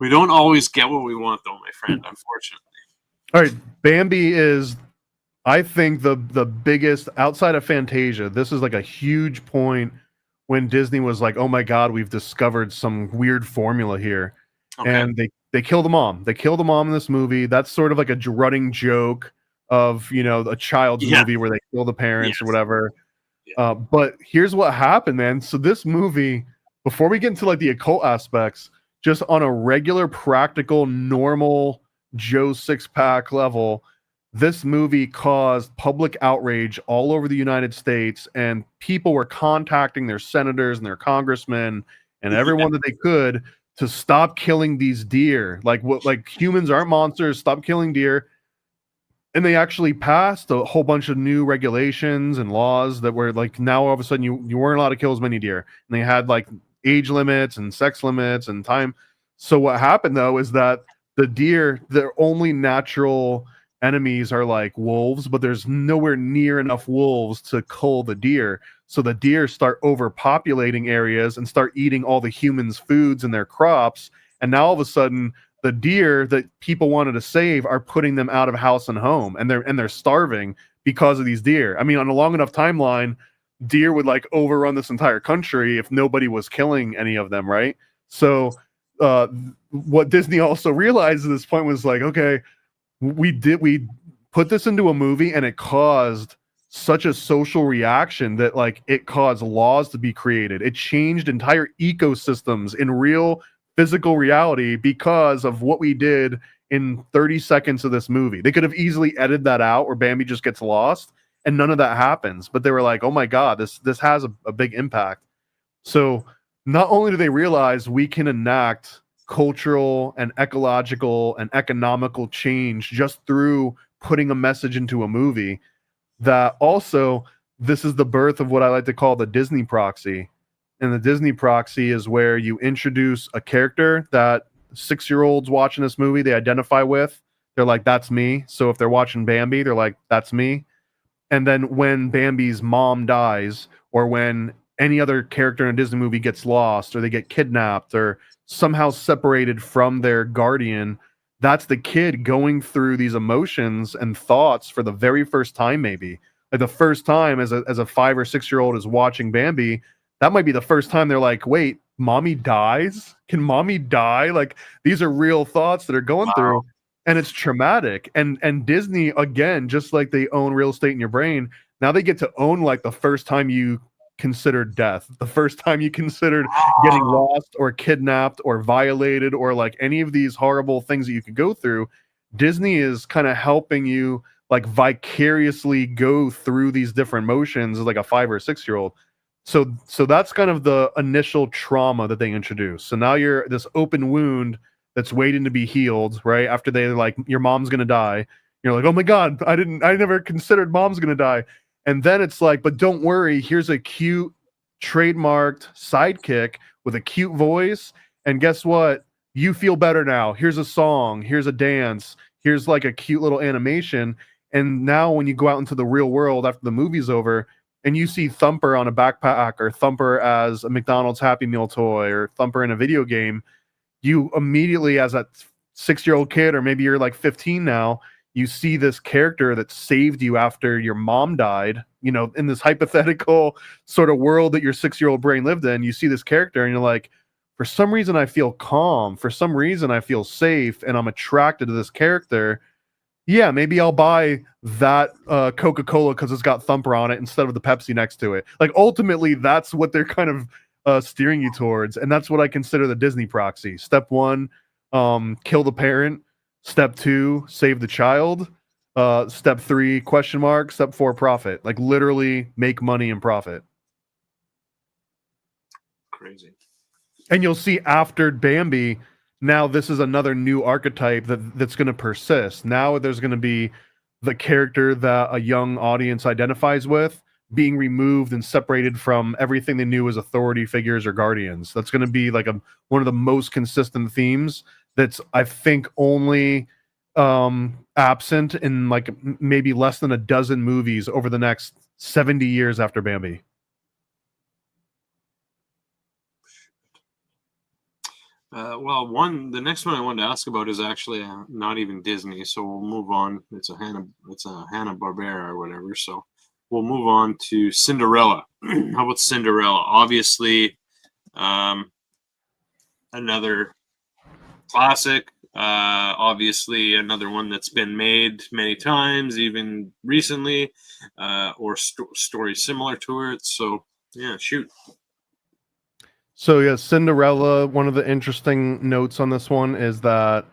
We don't always get what we want, though, my friend, unfortunately. All right, Bambi is, I think, the biggest, outside of Fantasia, this is like a huge point when Disney was like, oh my God, we've discovered some weird formula here. Okay. And they kill the mom. They kill the mom in this movie. That's sort of like a running joke of, you know, a child's movie where they kill the parents or whatever. Yeah. But here's what happened, man. So this movie, before we get into like the occult aspects, just on a regular, practical, normal Joe Six-Pack level, this movie caused public outrage all over the United States, and people were contacting their senators and their congressmen and everyone that they could to stop killing these deer. Like humans aren't monsters, stop killing deer. And they actually passed a whole bunch of new regulations and laws that were like, now all of a sudden you weren't allowed to kill as many deer. And they had like age limits and sex limits and time. So what happened though is that the deer, their only natural enemies are like wolves, but there's nowhere near enough wolves to cull the deer. So the deer start overpopulating areas and start eating all the humans' foods and their crops. And now all of a sudden, the deer that people wanted to save are putting them out of house and home, and they're starving because of these deer. I mean, on a long enough timeline, deer would like overrun this entire country if nobody was killing any of them, right? So what Disney also realized at this point was like, okay, we put this into a movie and it caused such a social reaction that like it caused laws to be created. It changed entire ecosystems in real physical reality because of what we did in 30 seconds of this movie. They could have easily edited that out where Bambi just gets lost and none of that happens. But they were like, oh my God, this has a big impact. So not only do they realize we can enact cultural and ecological and economical change just through putting a message into a movie, that also this is the birth of what I like to call the Disney proxy. And the Disney proxy is where you introduce a character that 6-year-olds watching this movie, they identify with. They're like, that's me. So if they're watching Bambi, they're like, that's me. And then when Bambi's mom dies, or when any other character in a Disney movie gets lost, or they get kidnapped, or somehow separated from their guardian, that's the kid going through these emotions and thoughts for the very first time, maybe. Like the first time as a 5 or 6-year-old is watching Bambi, that might be the first time they're like, wait, mommy dies? Can mommy die? Like, these are real thoughts that are going through, and it's traumatic. And Disney, again, just like they own real estate in your brain, now they get to own like the first time you considered death, the first time you considered getting lost or kidnapped or violated, or like any of these horrible things that you could go through. Disney is kind of helping you like vicariously go through these different motions as like a 5 or 6-year-old. So that's kind of the initial trauma that they introduce. So now you're this open wound that's waiting to be healed, right? After they're like, your mom's gonna die. You're like, oh my God, I never considered mom's gonna die. And then it's like, but don't worry, here's a cute trademarked sidekick with a cute voice. And guess what? You feel better now. Here's a song, here's a dance, here's like a cute little animation. And now when you go out into the real world after the movie's over, and you see Thumper on a backpack, or Thumper as a McDonald's Happy Meal toy, or Thumper in a video game, you immediately, as a 6-year-old kid, or maybe you're like 15 now, you see this character that saved you after your mom died, you know, in this hypothetical sort of world that your 6-year-old brain lived in. You see this character and you're like, for some reason I feel calm, for some reason I feel safe, and I'm attracted to this character. Yeah, maybe I'll buy that Coca-Cola because it's got Thumper on it instead of the Pepsi next to it. Like, ultimately, that's what they're kind of steering you towards. And that's what I consider the Disney proxy. Step 1, kill the parent. Step 2, save the child. Step 3, question mark. Step 4, profit. Like, literally make money and profit. Crazy. And you'll see after Bambi, now this is another new archetype that's going to persist. Now there's going to be the character that a young audience identifies with being removed and separated from everything they knew as authority figures or guardians. That's going to be like one of the most consistent themes that's, I think, only absent in like maybe less than a dozen movies over the next 70 years after Bambi. Well, the next one I wanted to ask about is actually not even Disney, so we'll move on. It's a Hanna-Barbera or whatever. So we'll move on to Cinderella. How about Cinderella? Obviously, another classic. Obviously, another one that's been made many times, even recently, or stories similar to it. So yeah, shoot. So yeah, Cinderella, one of the interesting notes on this one is that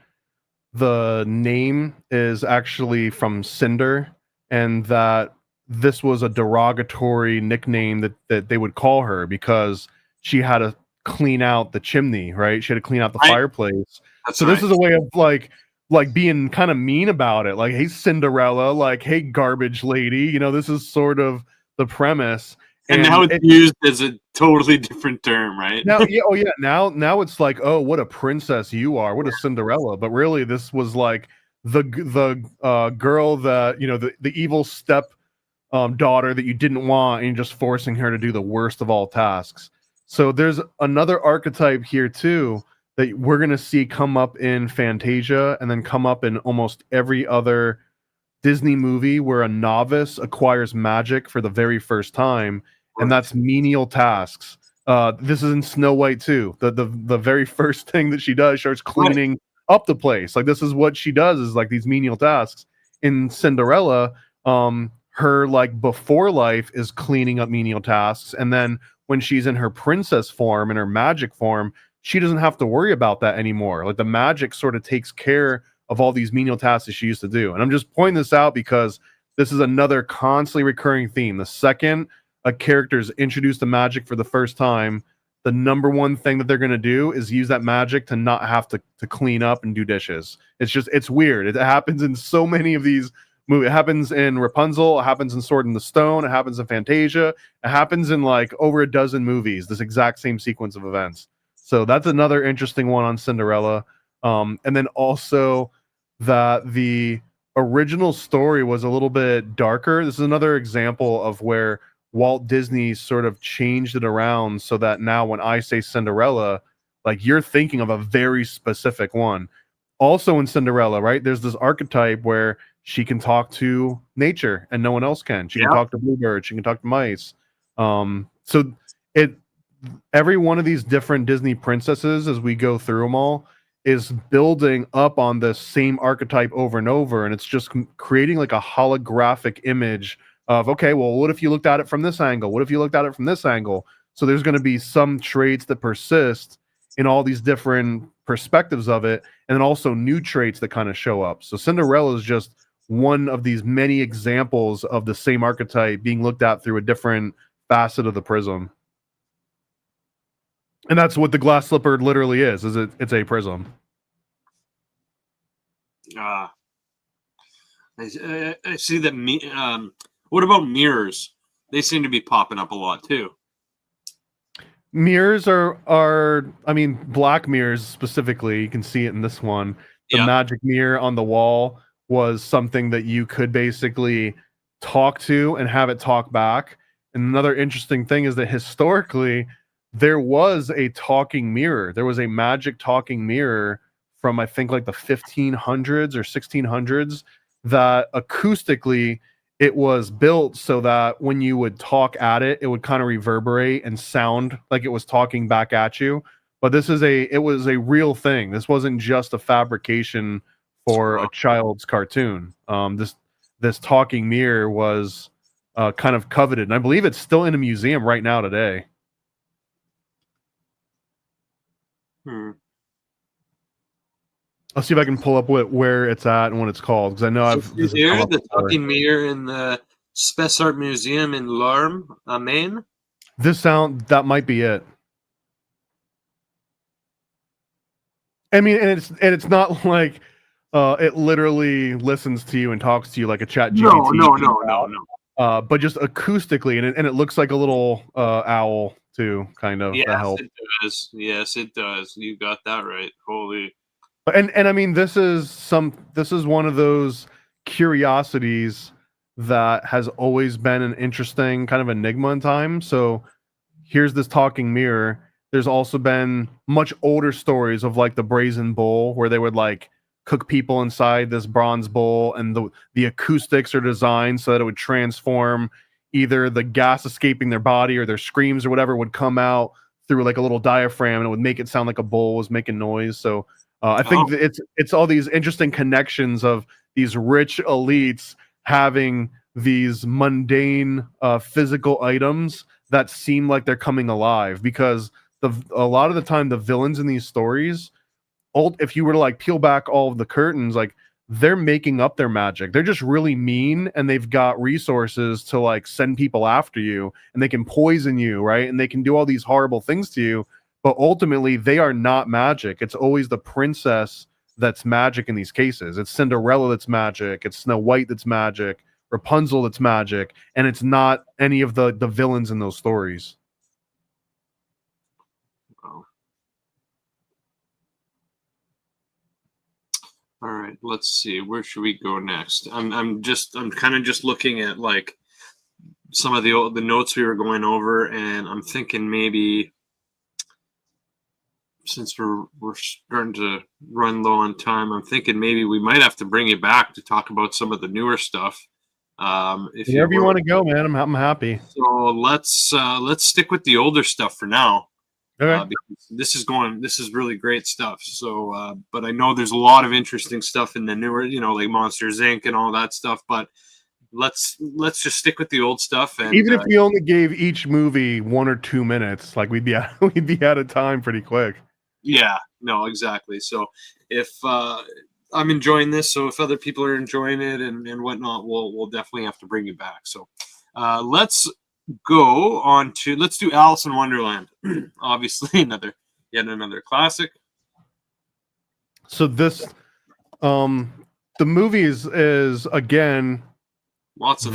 the name is actually from Cinder, and that this was a derogatory nickname that they would call her because she had to clean out the chimney, right? She had to clean out the fireplace. So this is a way of like being kind of mean about it. Like, hey, Cinderella, like, hey, garbage lady, you know, this is sort of the premise. And now it's used as a totally different term, right? Now, yeah, oh yeah, now it's like, oh, what a princess you are, what a Cinderella. But really, this was like the girl that, you know, the evil step daughter that you didn't want, and just forcing her to do the worst of all tasks. So there's another archetype here too that we're gonna see come up in Fantasia, and then come up in almost every other Disney movie where a novice acquires magic for the very first time, and that's menial tasks. This is in Snow White too. The very first thing that she does, starts Right. cleaning up the place. Like, this is what she does, is like these menial tasks. In Cinderella, her like before life is cleaning up menial tasks, and then when she's in her princess form, in her magic form, she doesn't have to worry about that anymore. Like, the magic sort of takes care of all these menial tasks that she used to do. And I'm just pointing this out because this is another constantly recurring theme. The second a character is introduced to magic for the first time, the number one thing that they're going to do is use that magic to not have to clean up and do dishes. It's weird. It happens in so many of these movies. It happens in Rapunzel. It happens in Sword in the Stone. It happens in Fantasia. It happens in like over a dozen movies, this exact same sequence of events. So that's another interesting one on Cinderella. And then also that the original story was a little bit darker. This is another example of where Walt Disney sort of changed it around so that now when I say Cinderella, like, you're thinking of a very specific one. Also in Cinderella, right? There's this archetype where she can talk to nature and no one else can. She can talk to bluebirds, she can talk to mice. So it every one of these different Disney princesses, as we go through them all, is building up on the same archetype over and over, and it's just creating like a holographic image of, okay, well, what if you looked at it from this angle? What if you looked at it from this angle? So there's going to be some traits that persist in all these different perspectives of it, and then also new traits that kind of show up. So Cinderella is just one of these many examples of the same archetype being looked at through a different facet of the prism. And that's what the glass slipper literally is it's a prism. I see that. What about mirrors? They seem to be popping up a lot too. Mirrors are I mean, black mirrors specifically, you can see it in this one. The magic mirror on the wall was something that you could basically talk to and have it talk back. And another interesting thing is that historically, there was a talking mirror. There was a magic talking mirror from, I think, like the 1500s or 1600s, that acoustically it was built so that when you would talk at it, it would kind of reverberate and sound like it was talking back at you. But it was a real thing. This wasn't just a fabrication for a child's cartoon. This talking mirror was kind of coveted, and I believe it's still in a museum right now today. I'll see if I can pull up where it's at and what it's called, because I know Is there the talking mirror in the Spessart Museum in Larm, Maine? That might be it. I mean, and it's not like it literally listens to you and talks to you like a chat GPT. No. But just acoustically, and it looks like a little owl too, kind of. Yes, it does. Yes, it does. You got that right. Holy. And I mean, this is one of those curiosities that has always been an interesting kind of enigma in time. So here's this talking mirror. There's also been much older stories of like the brazen bull, where they would like cook people inside this bronze bowl, and the acoustics are designed so that it would transform either the gas escaping their body or their screams or whatever would come out through like a little diaphragm, and it would make it sound like a bull was making noise. So I think it's all these interesting connections of these rich elites having these mundane physical items that seem like they're coming alive, because a lot of the time the villains in these stories, if you were to like peel back all of the curtains, like, they're making up their magic. They're just really mean, and they've got resources to like send people after you, and they can poison you, right? And they can do all these horrible things to you. But ultimately, they are not magic. It's always the princess that's magic in these cases. It's Cinderella that's magic. It's Snow White that's magic. Rapunzel that's magic. And it's not any of the villains in those stories. All right, let's see. Where should we go next? I'm kind of just looking at like some of the notes we were going over, and I'm thinking maybe, since we're starting to run low on time, I'm thinking maybe we might have to bring you back to talk about some of the newer stuff. If you Wherever you want to go, man, I'm happy. So let's stick with the older stuff for now. Okay. Because this is really great stuff. So, but I know there's a lot of interesting stuff in the newer, like Monsters Inc. and all that stuff. But let's just stick with the old stuff. And Even if we only gave each movie 1 or 2 minutes, like we'd be out of time pretty quick. yeah, no, exactly. So if I'm enjoying this, so if other people are enjoying it and whatnot, we'll definitely have to bring you back. So let's go on to let's do Alice in Wonderland. Obviously, yet another classic. So this, the movie is again, Lots of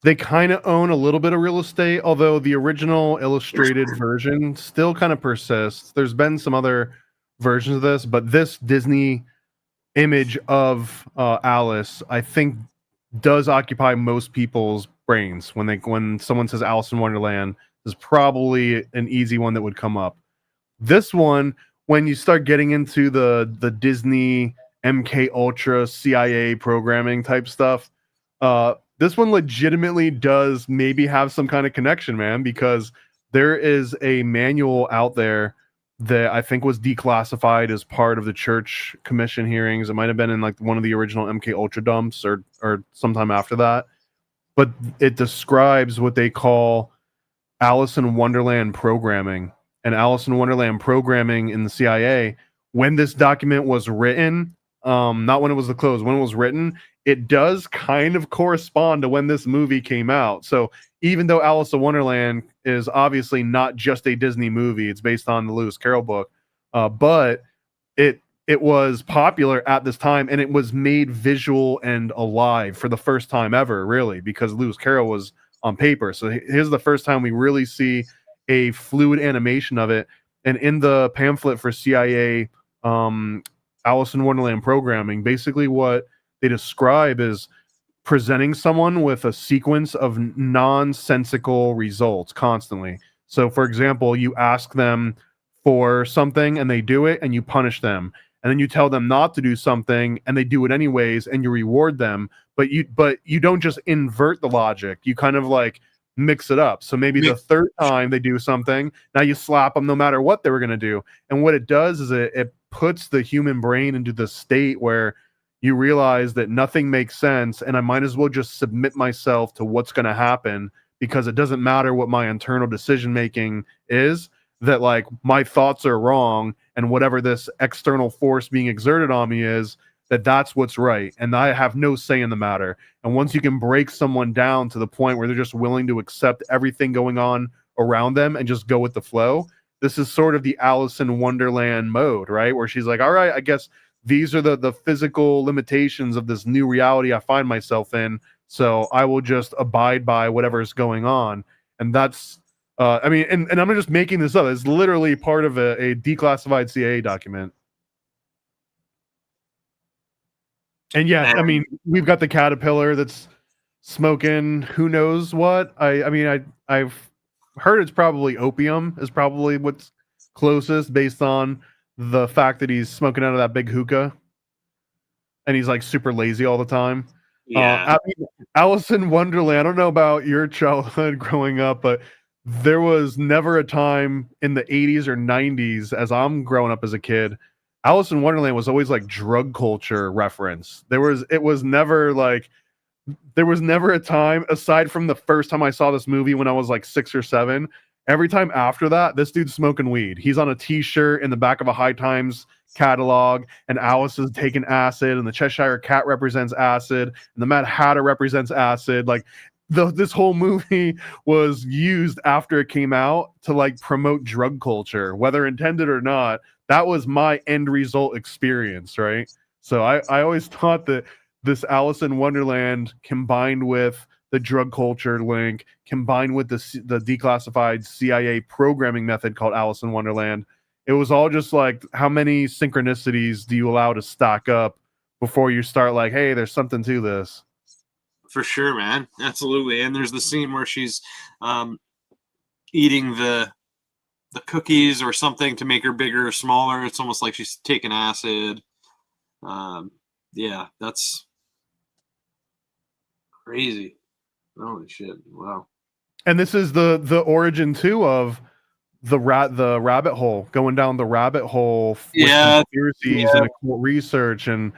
they kind of own a little bit of real estate, although the original illustrated version still kind of persists. There's been some other versions of this, but this Disney image of Alice, I think, does occupy most people's brains when someone says Alice in Wonderland. Is probably an easy one that would come up. This one, when you start getting into the Disney MK Ultra CIA programming type stuff, this one legitimately does maybe have some kind of connection, man, because there is a manual out there that I think was declassified as part of the church commission hearings. It might have been in like one of the original MK Ultra dumps or sometime after that. But it describes what they call Alice in Wonderland programming. And Alice in Wonderland programming in the CIA, when this document was written, not when it was closed, when it was written, it does kind of correspond to when this movie came out. So even though Alice in Wonderland is obviously not just a Disney movie, it's based on the Lewis Carroll book, but it was popular at this time, and it was made visual and alive for the first time ever, really, because Lewis Carroll was on paper. So here's the first time we really see a fluid animation of it. And in the pamphlet for CIA Alice in Wonderland programming, basically what they describe is presenting someone with a sequence of nonsensical results constantly. So, for example, you ask them for something and they do it, and you punish them. And then you tell them not to do something and they do it anyways, and you reward them. But you don't just invert the logic. You kind of like mix it up. So maybe the third time they do something, now you slap them no matter what they were going to do. And what it does is it puts the human brain into the state where you realize that nothing makes sense, and I might as well just submit myself to what's going to happen, because it doesn't matter what my internal decision making is, that like my thoughts are wrong, and whatever this external force being exerted on me is, that's what's right, and I have no say in the matter. And once you can break someone down to the point where they're just willing to accept everything going on around them and just go with the flow, this is sort of the Alice in Wonderland mode, right? Where she's like, all right, I guess these are the physical limitations of this new reality I find myself in, so I will just abide by whatever is going on. And that's I mean, and I'm not just making this up. It's literally part of a declassified CIA document. And yeah, I mean, we've got the caterpillar that's smoking who knows what. I mean, I've heard it's probably opium is probably what's closest, based on the fact that he's smoking out of that big hookah and he's like super lazy all the time. Yeah. I mean, Alice in Wonderland, I don't know about your childhood growing up, but there was never a time in the 80s or 90s as I'm growing up as a kid, Alice in Wonderland was always like drug culture reference. There was never a time, aside from the first time I saw this movie when I was like 6 or 7. Every time after that, this dude's smoking weed. He's on a t-shirt in the back of a High Times catalog, and Alice is taking acid, and the Cheshire Cat represents acid, and the Mad Hatter represents acid. Like this whole movie was used after it came out to like promote drug culture, whether intended or not. That was my end result experience, right? So I always thought that this Alice in Wonderland combined with the drug culture link, combined with the declassified CIA programming method called Alice in Wonderland, it was all just like, how many synchronicities do you allow to stack up before you start like, hey, there's something to this? For sure, man. Absolutely. And there's the scene where she's eating the cookies or something to make her bigger or smaller. It's almost like she's taking acid. Yeah, that's Crazy. Holy shit. Wow. And this is the origin too of the rabbit hole, going down the rabbit hole with Yeah. conspiracies and occult research. And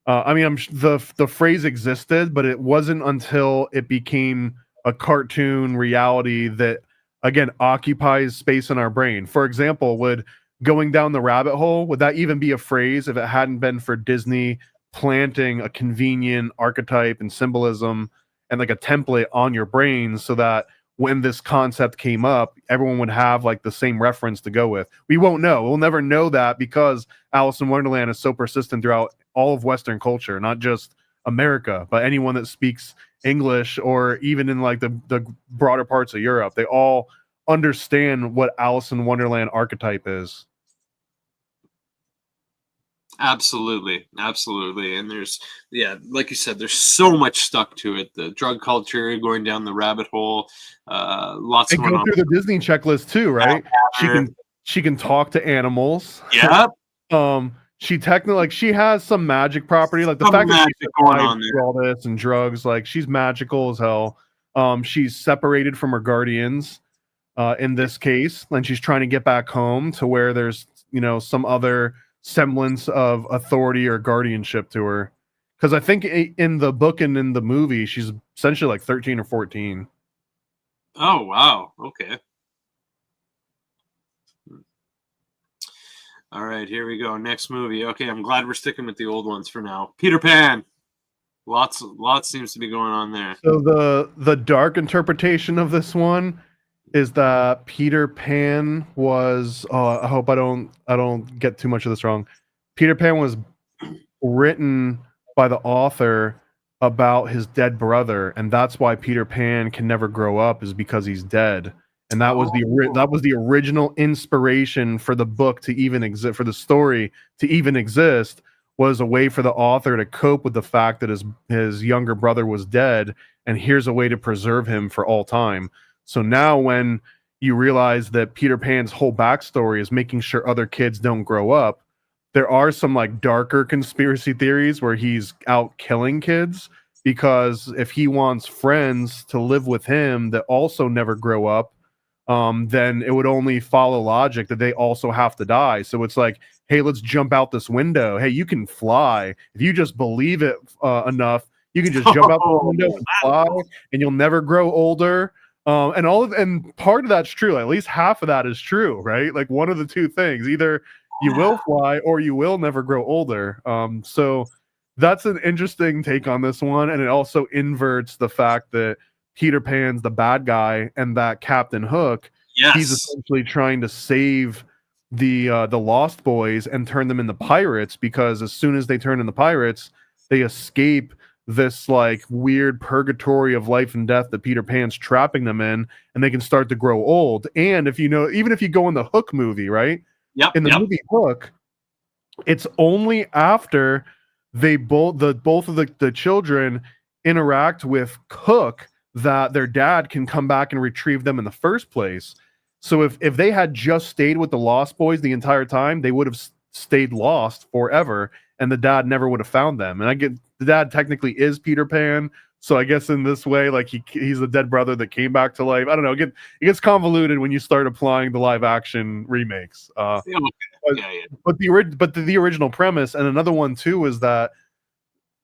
I mean, the phrase existed, but it wasn't until it became a cartoon reality that again occupies space in our brain. For example, would going down the rabbit hole, would that even be a phrase if it hadn't been for Disney planting a convenient archetype and symbolism and like a template on your brain so that when this concept came up, everyone would have like the same reference to go with? We won't know. We'll never know that because Alice in Wonderland is so persistent throughout all of Western culture, not just America, but anyone that speaks English or even in like the broader parts of Europe. They all understand what Alice in Wonderland archetype is. Absolutely. And there's, like you said, there's so much stuck to it. The drug culture, going down the rabbit hole, lots and going go on. through the Disney checklist too, right? She can talk to animals. Yeah. She technically, like, she has some magic property, like the fact that she's going on there. all this and drugs, like she's magical as hell. She's separated from her guardians in this case, and she's trying to get back home to where there's some other semblance of authority or guardianship to her. Because I think in the book and in the movie, she's essentially like 13 or 14. Oh wow! Okay. All right, here we go. Next movie. Okay, I'm glad we're sticking with the old ones for now. Peter Pan. Lots seems to be going on there. So the dark interpretation of this one is that Peter Pan was. I hope I don't get too much of this wrong. Peter Pan was written by the author about his dead brother, and that's why Peter Pan can never grow up, is because he's dead. And that was the original inspiration for the book to even exist, for the story to even exist, was a way for the author to cope with the fact that his younger brother was dead, and here's a way to preserve him for all time. So now when you realize that Peter Pan's whole backstory is making sure other kids don't grow up, there are some like darker conspiracy theories where he's out killing kids, because if he wants friends to live with him that also never grow up, then it would only follow logic that they also have to die. So it's like, hey, let's jump out this window. Hey, you can fly. If you just believe it enough, you can just jump out the window and fly, and you'll never grow older. And part of that's true. At least half of that is true, right? Like one of the two things: either you will fly or you will never grow older. So that's an interesting take on this one, and it also inverts the fact that Peter Pan's the bad guy, and that Captain Hook, he's essentially trying to save the Lost Boys and turn them into pirates, because as soon as they turn into pirates, they escape this like weird purgatory of life and death that Peter Pan's trapping them in, and they can start to grow old. And if even if you go in the Hook movie, right? In the movie Hook, it's only after they both of the children interact with Hook that their dad can come back and retrieve them in the first place. So if they had just stayed with the Lost Boys the entire time, they would have stayed lost forever, and the dad never would have found them. And I get the dad technically is Peter Pan, so I guess in this way, like he's the dead brother that came back to life. I don't know. It gets convoluted when you start applying the live action remakes. But the original premise, and another one too, is that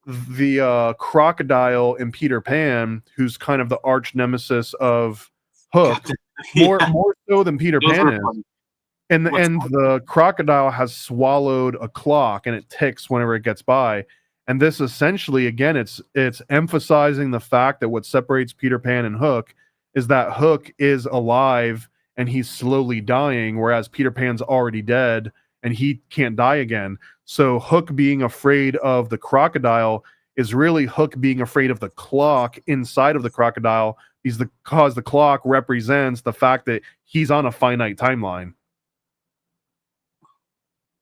the crocodile in Peter Pan, who's kind of the arch nemesis of Hook, more so than Peter Pan is. And the crocodile has swallowed a clock, and it ticks whenever it gets by. And this essentially, again, it's emphasizing the fact that what separates Peter Pan and Hook is that Hook is alive and he's slowly dying, whereas Peter Pan's already dead and he can't die again. So Hook being afraid of the crocodile is really Hook being afraid of the clock inside of the crocodile, because the clock represents the fact that he's on a finite timeline.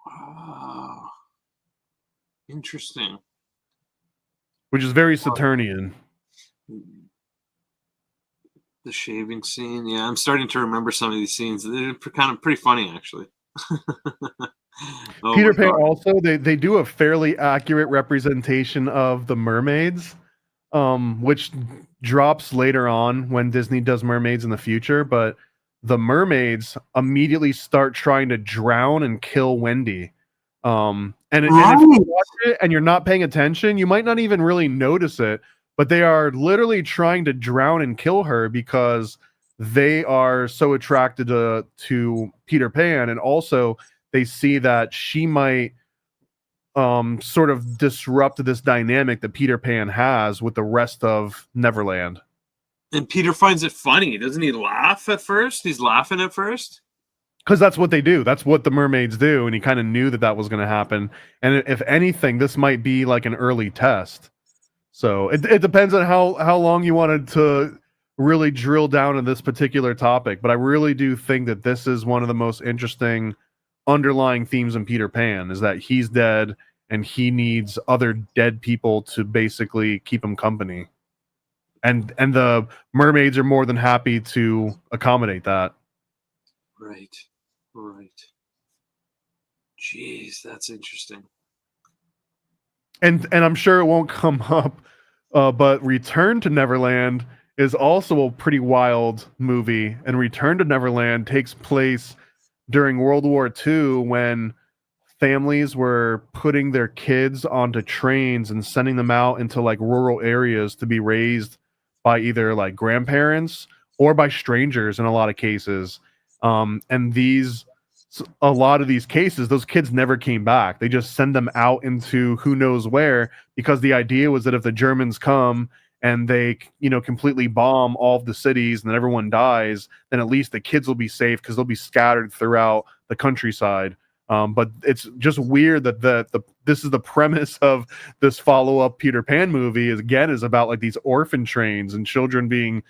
Wow. Interesting. Which is very Saturnian. The shaving scene. Yeah, I'm starting to remember some of these scenes. They're kind of pretty funny, actually. Peter Pan also, they do a fairly accurate representation of the mermaids. which drops later on when Disney does mermaids in the future. But the mermaids immediately start trying to drown and kill Wendy. And if you watch it and you're not paying attention, you might not even really notice it, but they are literally trying to drown and kill her because they are so attracted to Peter Pan, and also they see that she might sort of disrupt this dynamic that Peter Pan has with the rest of Neverland. And Peter finds it funny. Doesn't he laugh at first? He's laughing at first. Because that's what they do. That's what the mermaids do. And he kind of knew that was going to happen. And if anything, this might be like an early test. So it depends on how long you wanted to really drill down on this particular topic. But I really do think that this is one of the most interesting underlying themes in Peter Pan, is that he's dead and he needs other dead people to basically keep him company. And the mermaids are more than happy to accommodate that. Right. Jeez, that's interesting. And I'm sure it won't come up, but Return to Neverland is also a pretty wild movie. And Return to Neverland takes place during World War II, when families were putting their kids onto trains and sending them out into like rural areas to be raised by either like grandparents or by strangers in a lot of cases. And a lot of these cases, those kids never came back. They just send them out into who knows where, because the idea was that if the Germans come and they, completely bomb all of the cities and then everyone dies, then at least the kids will be safe because they'll be scattered throughout the countryside. But it's just weird that this is the premise of this follow-up Peter Pan movie is about like these orphan trains and children being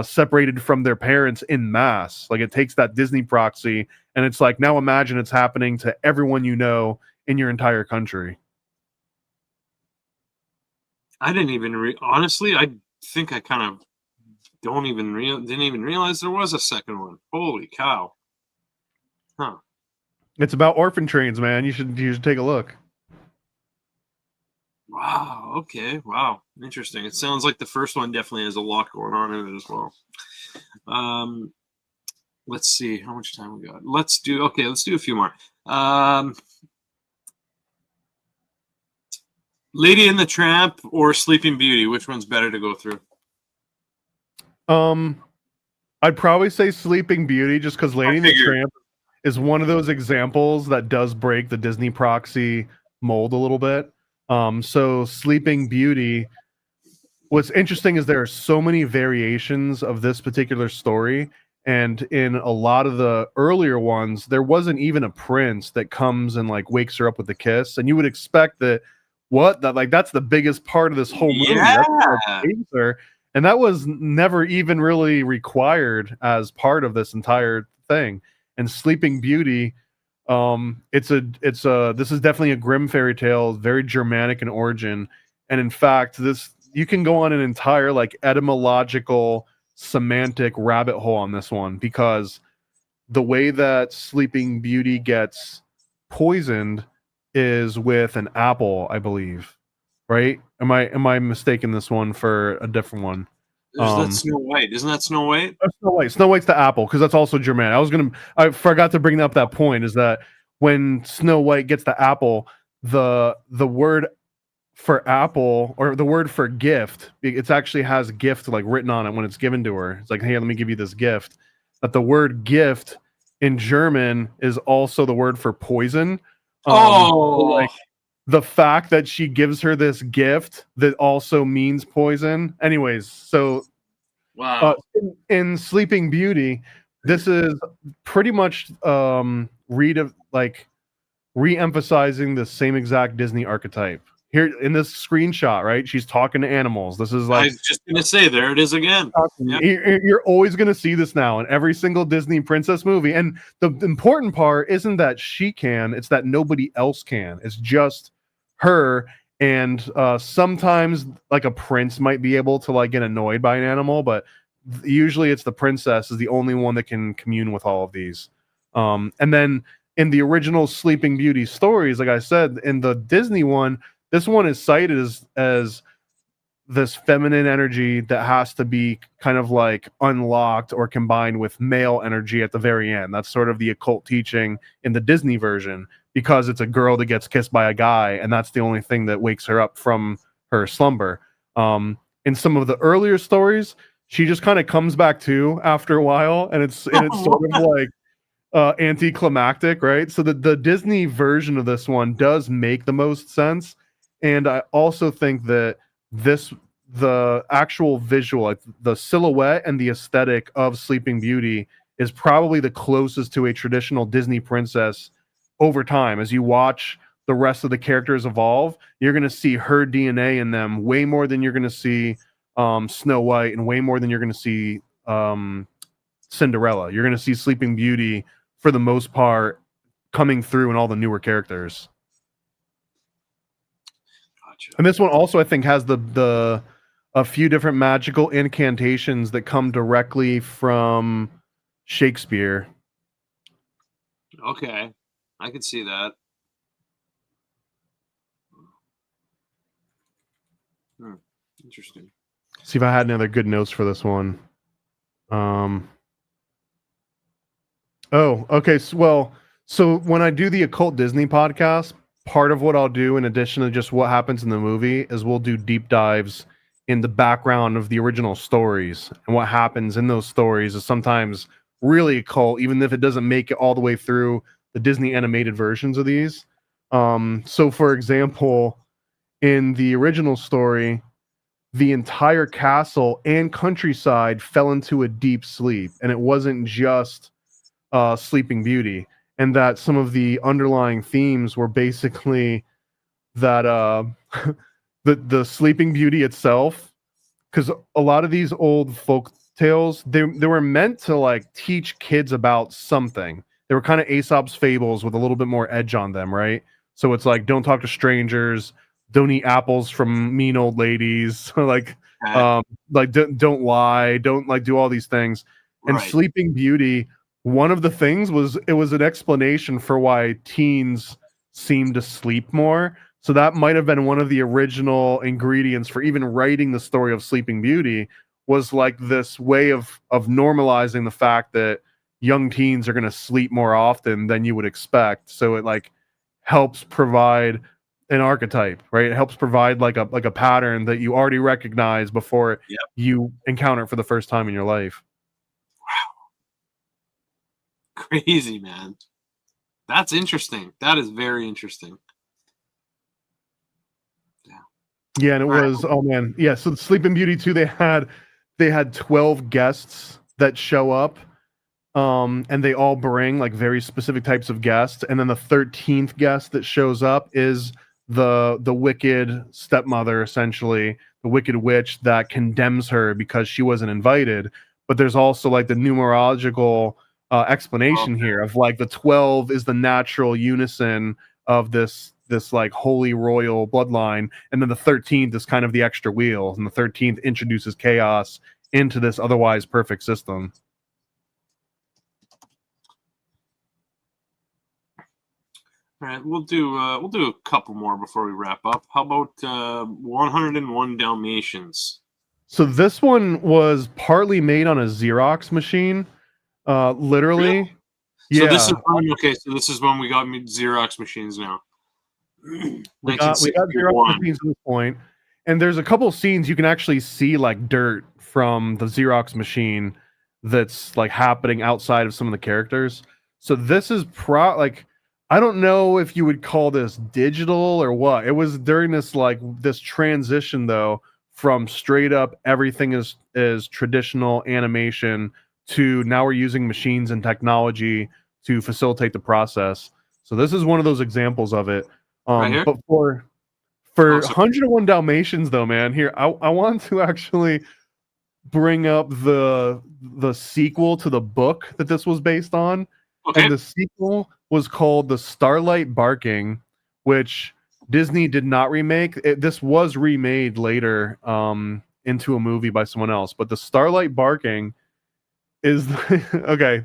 separated from their parents in mass. Like, it takes that Disney proxy and it's like, now imagine it's happening to everyone you know in your entire country. I didn't even honestly, I think I kind of didn't even realize there was a second one. Holy cow. Huh. It's about orphan trains, man. You should take a look. Wow. Okay. Wow. Interesting. It sounds like the first one definitely has a lot going on in it as well. Let's see how much time we got. Let's do a few more. Lady and the Tramp or Sleeping Beauty, which one's better to go through? I'd probably say Sleeping Beauty, just because Lady and the Tramp is one of those examples that does break the Disney proxy mold a little bit. So Sleeping Beauty, what's interesting is there are so many variations of this particular story. And in a lot of the earlier ones, there wasn't even a prince that comes and like wakes her up with a kiss. And you would expect that that's the biggest part of this whole movie. Yeah. And that was never even really required as part of this entire thing. And Sleeping Beauty, this is definitely a grim fairy tale, very Germanic in origin. And in fact, you can go on an entire like etymological semantic rabbit hole on this one, because the way that Sleeping Beauty gets poisoned is with an apple, I believe. Right? Am I mistaken this one for a different one? That's Snow White. Isn't that Snow White? Snow White. Snow White's the apple, because that's also Germanic. I forgot to bring up that point, is that when Snow White gets the apple, the word for apple, or the word for gift, it actually has gift like written on it when it's given to her. It's like, hey, let me give you this gift. But the word gift in German is also the word for poison. Like, the fact that she gives her this gift that also means poison. Anyways, so wow. In Sleeping Beauty, this is pretty much re-emphasizing the same exact Disney archetype. Here in this screenshot, right? She's talking to animals. This is like, I was just gonna say, there it is again. Yep. You're always gonna see this now in every single Disney princess movie. And the important part isn't that she can, it's that nobody else can. It's just her. And sometimes like a prince might be able to like get annoyed by an animal, but usually it's the princess is the only one that can commune with all of these. And then in the original Sleeping Beauty stories, like I said, in the Disney one, this one is cited as this feminine energy that has to be kind of like unlocked or combined with male energy at the very end. That's sort of the occult teaching in the Disney version, because it's a girl that gets kissed by a guy, and that's the only thing that wakes her up from her slumber. In some of the earlier stories, she just kind of comes back to after a while, and it's sort of like anticlimactic, right? So the Disney version of this one does make the most sense, and I also think that the actual visual, like the silhouette and the aesthetic of Sleeping Beauty, is probably the closest to a traditional Disney princess over time. As you watch the rest of the characters evolve, you're going to see her DNA in them way more than you're going to see Snow White, and way more than you're going to see Cinderella. You're going to see Sleeping Beauty for the most part coming through in all the newer characters. Gotcha. And this one also, I think, has a few different magical incantations that come directly from Shakespeare. Okay, I could see that. Interesting. See if I had any other good notes for this one. Oh, okay. So when I do the Occult Disney podcast, part of what I'll do, in addition to just what happens in the movie, is we'll do deep dives in the background of the original stories, and what happens in those stories is sometimes really occult, even if it doesn't make it all the way through the Disney animated versions of these. So for example, in the original story, the entire castle and countryside fell into a deep sleep, and it wasn't just Sleeping Beauty, and that some of the underlying themes were basically that the Sleeping Beauty itself, because a lot of these old folk tales, they were meant to like teach kids about something. They were kind of Aesop's fables with a little bit more edge on them, right? So it's like, don't talk to strangers, don't eat apples from mean old ladies, like don't lie, don't like do all these things. And Right. Sleeping Beauty, one of the things was, it was an explanation for why teens seem to sleep more. So that might have been one of the original ingredients for even writing the story of Sleeping Beauty, was like this way of normalizing the fact that young teens are going to sleep more often than you would expect. So it like helps provide an archetype, right? It helps provide like a pattern that you already recognize before you encounter it for the first time in your life. Wow. Crazy, man. That's interesting. That is very interesting. Yeah, and it was, oh man, yeah. So Sleeping Beauty 2, they had 12 guests that show up, and they all bring like very specific types of guests, and then the 13th guest that shows up is the wicked stepmother, essentially the wicked witch that condemns her because she wasn't invited. But there's also like the numerological explanation here of like the 12 is the natural unison of this like holy royal bloodline, and then the 13th is kind of the extra wheel, and the 13th introduces chaos into this otherwise perfect system. All right, we'll do a couple more before we wrap up. How about 101 Dalmatians? So this one was partly made on a Xerox machine, literally. Really? Yeah. So this is so this is when we got Xerox machines now. We got Xerox machines at this point, and there's a couple scenes you can actually see like dirt from the Xerox machine that's like happening outside of some of the characters. So this is like, I don't know if you would call this digital or what. It was during this transition though, from straight up everything is traditional animation to now we're using machines and technology to facilitate the process. So this is one of those examples of it. Right, but for 101 Dalmatians though, man, here I want to actually bring up the sequel to the book that this was based on. Okay. And the sequel was called The Starlight Barking, which Disney did not remake. This was remade later into a movie by someone else, but The Starlight Barking is okay,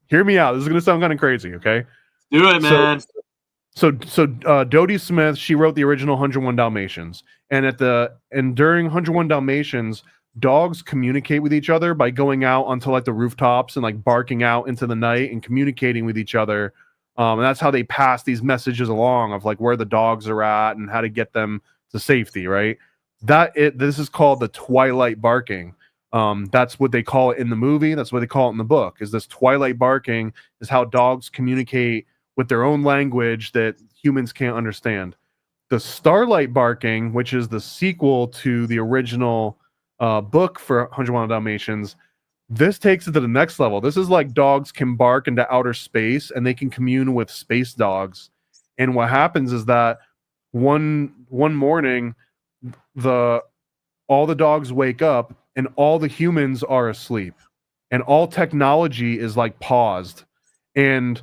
hear me out. This is going to sound kind of crazy, okay? Do it, man. Dodie Smith, she wrote the original 101 Dalmatians, and during 101 Dalmatians, dogs communicate with each other by going out onto like the rooftops and like barking out into the night and communicating with each other. And that's how they pass these messages along of like where the dogs are at and how to get them to safety. Right. This is called the twilight barking. That's what they call it in the movie. That's what they call it in the book. Is this twilight barking is how dogs communicate with their own language that humans can't understand. The starlight barking, which is the sequel to the original book for 101 Dalmatians, this takes it to the next level. This is like dogs can bark into outer space and they can commune with space dogs. And what happens is that one morning, all the dogs wake up and all the humans are asleep, and all technology is like paused, and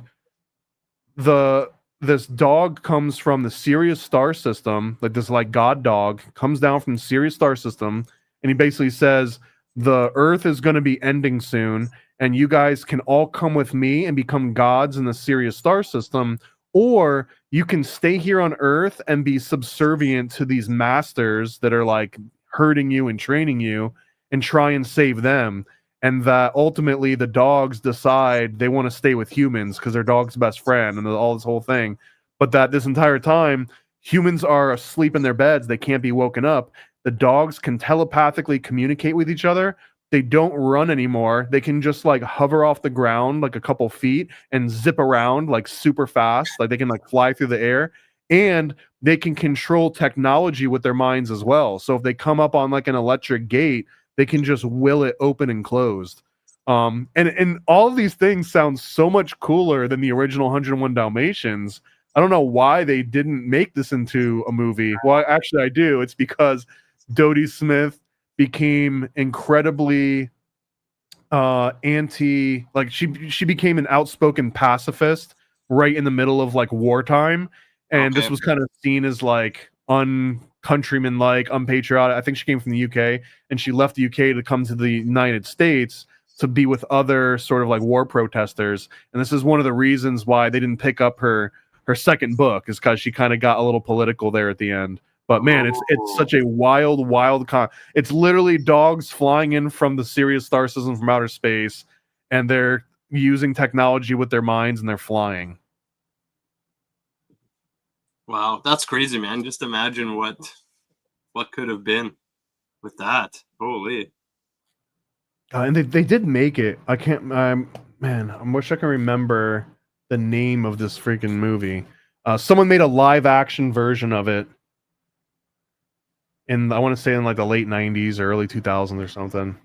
this dog comes from the Sirius star system, like this like god dog comes down from the Sirius star system, and he basically says the earth is going to be ending soon and you guys can all come with me and become gods in the Sirius star system, or you can stay here on earth and be subservient to these masters that are like hurting you and training you and try and save them. And that ultimately the dogs decide they want to stay with humans because they're dog's best friend and all this whole thing. But that this entire time, humans are asleep in their beds. They can't be woken up. The dogs can telepathically communicate with each other. They don't run anymore. They can just like hover off the ground like a couple feet and zip around like super fast. Like they can like fly through the air, and they can control technology with their minds as well. So if they come up on like an electric gate, they can just will it open and closed. And all of these things sound so much cooler than the original 101 Dalmatians. I don't know why they didn't make this into a movie. Well, actually, I do. It's because Dodie Smith became incredibly like she became an outspoken pacifist right in the middle of like wartime, and this was kind of seen as like uncountryman-like, unpatriotic. I think she came from the UK, and she left the UK to come to the United States to be with other sort of like war protesters. And this is one of the reasons why they didn't pick up her second book, is because she kind of got a little political there at the end. But man, it's such a wild it's literally dogs flying in from the Sirius star system from outer space, and they're using technology with their minds and they're flying. Wow, that's crazy, man. Just imagine what could have been with that. Holy. And they did make it. I can't. Man, I wish I can remember the name of this freaking movie. Someone made a live action version of it. I want to say in like the late 90s or early 2000s or something.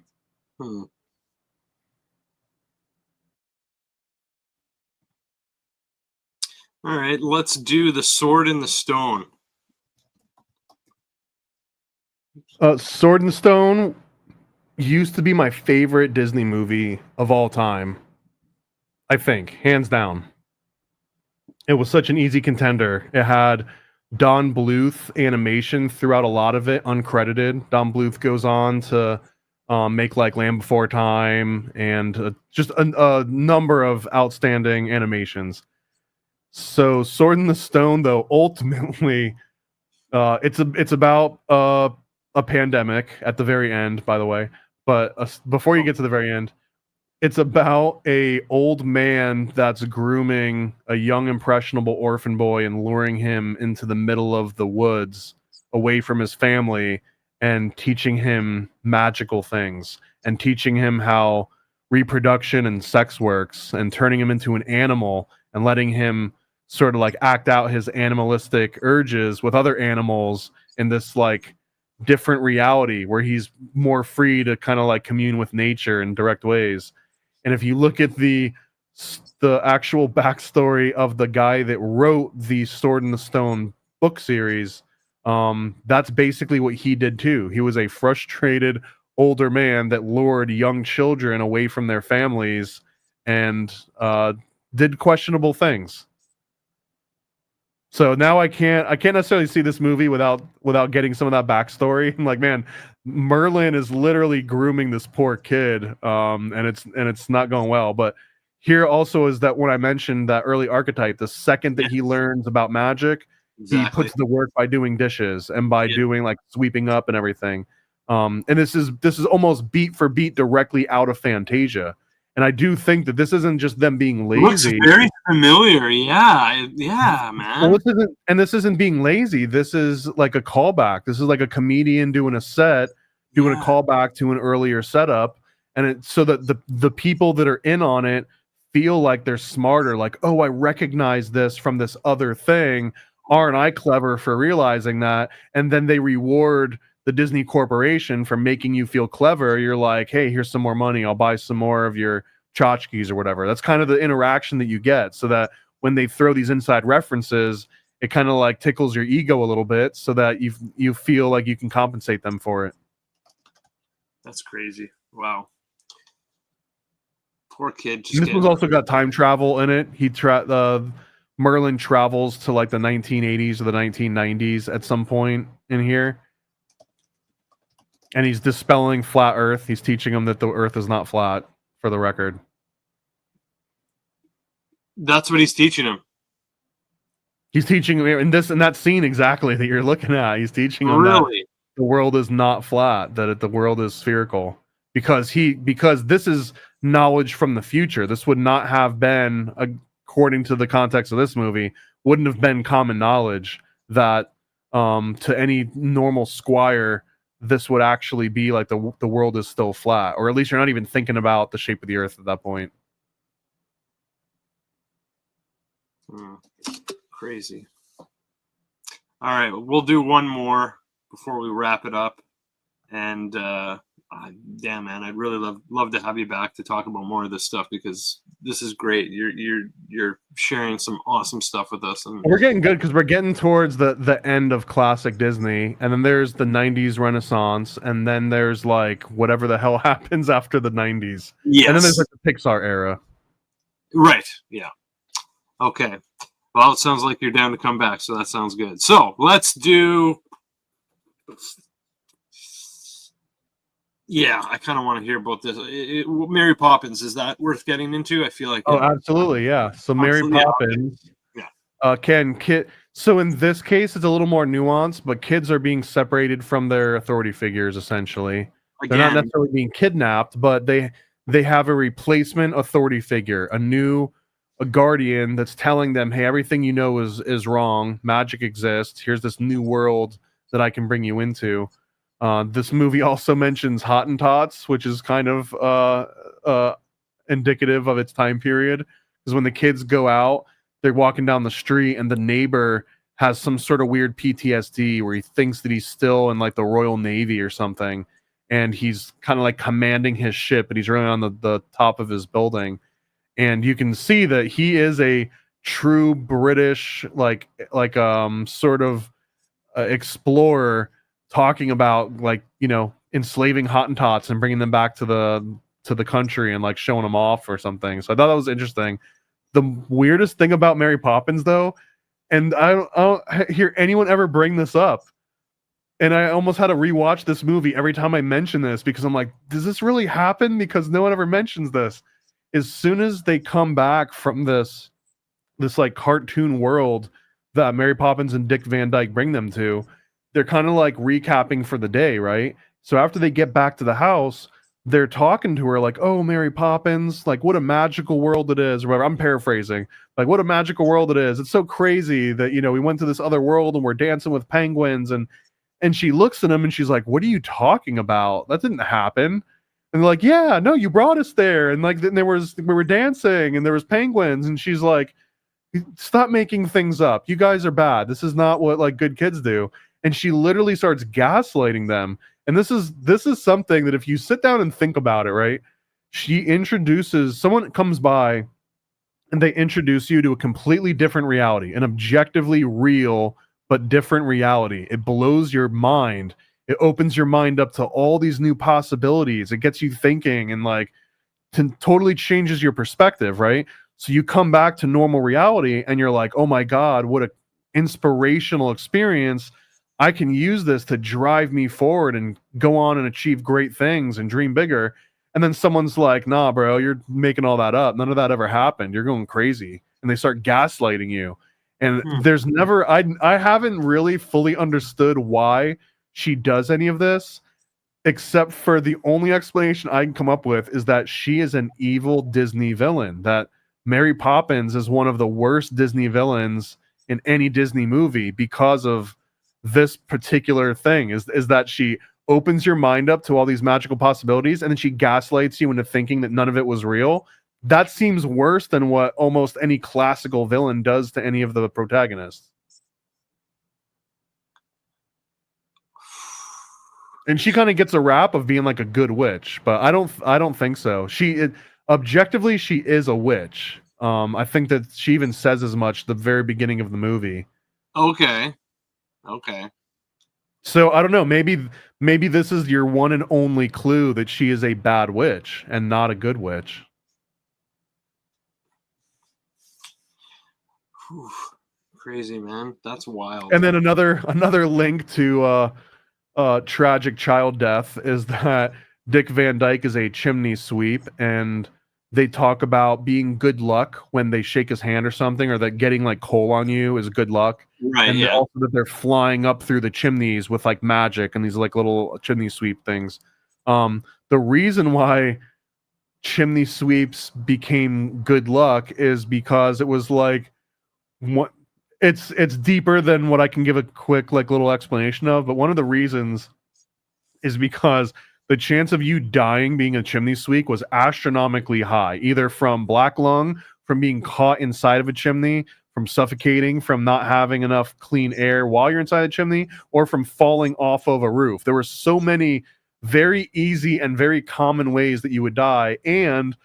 All right, let's do The Sword in the Stone. Sword in the Stone used to be my favorite Disney movie of all time. I think, hands down. It was such an easy contender. It had Don Bluth animation throughout a lot of it, uncredited. Don Bluth goes on to make like Land Before Time and just a number of outstanding animations. So Sword in the Stone, though, ultimately, it's about a pandemic at the very end, by the way. But before you get to the very end, it's about a old man that's grooming a young impressionable orphan boy and luring him into the middle of the woods away from his family and teaching him magical things and teaching him how reproduction and sex works and turning him into an animal and letting him sort of like act out his animalistic urges with other animals in this like different reality where he's more free to kind of like commune with nature in direct ways. And if you look at the actual backstory of the guy that wrote the Sword in the Stone book series, that's basically what he did too. He was a frustrated older man that lured young children away from their families and did questionable things. So now I can't necessarily see this movie without getting some of that backstory. I'm like, man, Merlin is literally grooming this poor kid, and it's not going well. But here also is that when I mentioned that early archetype, the second that he learns about magic, he Exactly. puts the work by doing dishes and by doing like sweeping up and everything. And this is almost beat for beat directly out of Fantasia. And I do think that this isn't just them being lazy. Looks very familiar. Yeah, man. Well, this isn't being lazy. This is like a callback. This is like a comedian doing a set, doing a callback to an earlier setup, and so that the people that are in on it feel like they're smarter. Like, oh, I recognize this from this other thing. Aren't I clever for realizing that? And then they reward the Disney Corporation for making you feel clever. You're like, hey, here's some more money. I'll buy some more of your tchotchkes or whatever. That's kind of the interaction that you get, so that when they throw these inside references, it kind of like tickles your ego a little bit, so that you feel like you can compensate them for it. That's crazy. Wow. Poor kid. This one's also got time travel in it. Merlin travels to like the 1980s or the 1990s at some point in here. And he's dispelling flat Earth. He's teaching them that the Earth is not flat, for the record. That's what he's teaching him. He's teaching him in that scene exactly that you're looking at. He's teaching him that the world is not flat, that the world is spherical. Because this is knowledge from the future. This would not have been, according to the context of this movie, wouldn't have been common knowledge that to any normal squire, this would actually be like the world is still flat, or at least you're not even thinking about the shape of the Earth at that point. Crazy. All right, we'll do one more before we wrap it up. And damn, man, I'd really love to have you back to talk about more of this stuff, because this is great. You're sharing some awesome stuff with us, and we're getting good because we're getting towards the end of classic Disney, and then there's the 90s Renaissance, and then there's like whatever the hell happens after the 90s. Yes. And then there's like the Pixar era. Right. Yeah. Okay. Well, it sounds like you're down to come back, so that sounds good. So let's do. Yeah, I kind of want to hear about this. Mary Poppins, is that worth getting into? I feel like. Oh, absolutely, yeah. So Mary Poppins. Yeah. So in this case, it's a little more nuanced, but kids are being separated from their authority figures, essentially. They're not necessarily being kidnapped, but they have a replacement authority figure, a guardian that's telling them, hey, everything you know is wrong. Magic exists. Here's this new world that I can bring you into. This movie also mentions Hottentots, which is kind of indicative of its time period. Because when the kids go out, they're walking down the street, and the neighbor has some sort of weird PTSD where he thinks that he's still in like the Royal Navy or something, and he's kind of like commanding his ship, and he's running on the top of his building. And you can see that he is a true British, sort of explorer, talking about enslaving Hottentots and bringing them back to the country and like showing them off or something. So I thought that was interesting. The weirdest thing about Mary Poppins, though, and I don't hear anyone ever bring this up, and I almost had to rewatch this movie every time I mention this, because I'm like, does this really happen? Because no one ever mentions this. As soon as they come back from this like cartoon world that Mary Poppins and Dick Van Dyke bring them to, they're kind of like recapping for the day, right? So after they get back to the house, they're talking to her like, oh, Mary Poppins, like what a magical world it is, or whatever. I'm paraphrasing. Like, what a magical world it is. It's so crazy that, we went to this other world and we're dancing with penguins. And she looks at him and she's like, what are you talking about? That didn't happen. And they're like, yeah, no, you brought us there. And like, then we were dancing and there was penguins. And she's like, stop making things up. You guys are bad. This is not what like good kids do. And she literally starts gaslighting them. And this is something that if you sit down and think about it, right? Someone comes by and they introduce you to a completely different reality, an objectively real but different reality. It blows your mind. It opens your mind up to all these new possibilities. It gets you thinking and like totally changes your perspective, right? So you come back to normal reality and you're like, oh my God, what an inspirational experience. I can use this to drive me forward and go on and achieve great things and dream bigger. And then someone's like, nah, bro, you're making all that up. None of that ever happened. You're going crazy. And they start gaslighting you. And there's never, I haven't really fully understood why she does any of this, except for the only explanation I can come up with is that she is an evil Disney villain. That Mary Poppins is one of the worst Disney villains in any Disney movie because of this particular thing. Is that she opens your mind up to all these magical possibilities, and then she gaslights you into thinking that none of it was real. That seems worse than what almost any classical villain does to any of the protagonists. And she kind of gets a rap of being like a good witch, but I don't think so. Objectively, she is a witch. I think that she even says as much at the very beginning of the movie. Okay. So I don't know. Maybe this is your one and only clue that she is a bad witch and not a good witch. Whew. Crazy, man. That's wild. And then another link to tragic child death is that Dick Van Dyke is a chimney sweep, and they talk about being good luck when they shake his hand or something, or that getting like coal on you is good luck. Right. And Yeah. also that they're flying up through the chimneys with like magic and these like little chimney sweep things. The reason why chimney sweeps became good luck is because it was like what it's deeper than what I can give a quick like little explanation of, but one of the reasons is because the chance of you dying being a chimney sweep was astronomically high, either from black lung, from being caught inside of a chimney, from suffocating, from not having enough clean air while you're inside the chimney, or from falling off of a roof. There were so many very easy and very common ways that you would die, and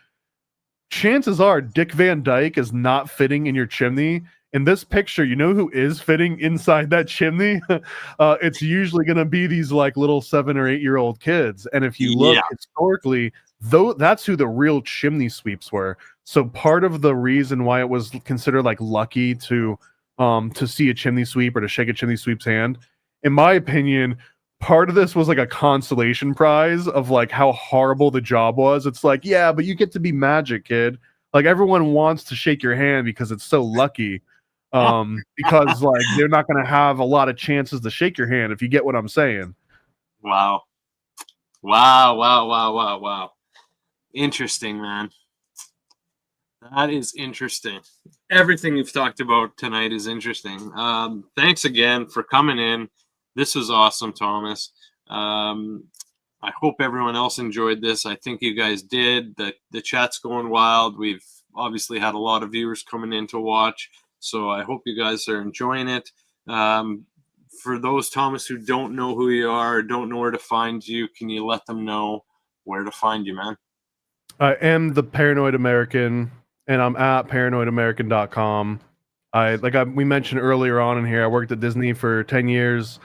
chances are Dick Van Dyke is not fitting in your chimney. In this picture, you know who is fitting inside that chimney? It's usually going to be these like little 7 or 8 year old kids. And if you look historically, though, that's who the real chimney sweeps were. So part of the reason why it was considered like lucky to see a chimney sweep or to shake a chimney sweep's hand, in my opinion, part of this was like a consolation prize of like how horrible the job was. It's like, yeah, but you get to be magic, kid. Like everyone wants to shake your hand because it's so lucky. Because like they're not going to have a lot of chances to shake your hand, if you get what I'm saying. Wow. Interesting, man. That is interesting. Everything you've talked about tonight is interesting. Thanks again for coming in. This was awesome, Thomas. I hope everyone else enjoyed this. I think you guys did. The chat's going wild. We've obviously had a lot of viewers coming in to watch. So I hope you guys are enjoying it. For those, Thomas, who don't know who you are, or don't know where to find you, can you let them know where to find you, man? I am the Paranoid American, and I'm at paranoidamerican.com. We mentioned earlier on in here, I worked at Disney for 10 years.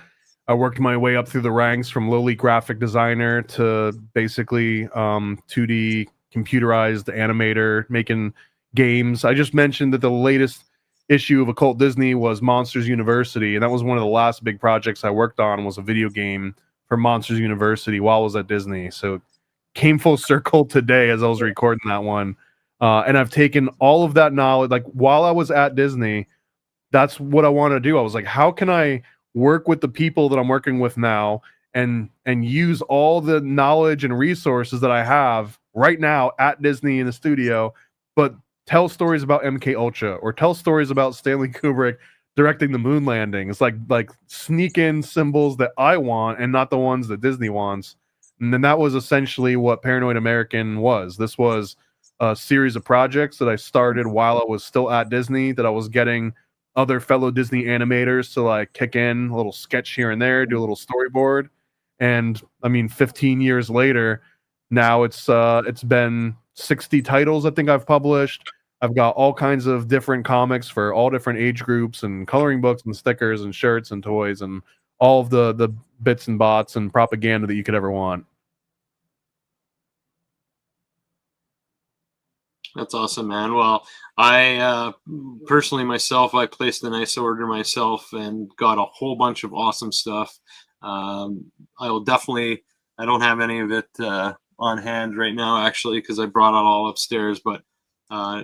I worked my way up through the ranks from lowly graphic designer to basically 2D computerized animator, making games. I just mentioned that the latest issue of Occult Disney was Monsters University, and that was one of the last big projects I worked on, was a video game for Monsters University while I was at Disney. So it came full circle today as I was recording that one. And I've taken all of that knowledge, like while I was at Disney, that's what I want to do. I was like, how can I work with the people that I'm working with now and use all the knowledge and resources that I have right now at Disney in the studio, but tell stories about MK Ultra or tell stories about Stanley Kubrick directing the moon landing. It's like sneak in symbols that I want and not the ones that Disney wants. And then that was essentially what Paranoid American was. This was a series of projects that I started while I was still at Disney, that I was getting other fellow Disney animators to like kick in a little sketch here and there, do a little storyboard. And I mean, 15 years later, now it's been 60 titles I think I've published. I've got all kinds of different comics for all different age groups, and coloring books and stickers and shirts and toys and all of the bits and bots and propaganda that you could ever want. That's awesome, man. Well, I personally myself, I placed a nice order myself and got a whole bunch of awesome stuff. I will definitely, I don't have any of it on hand right now, actually, because I brought it all upstairs. But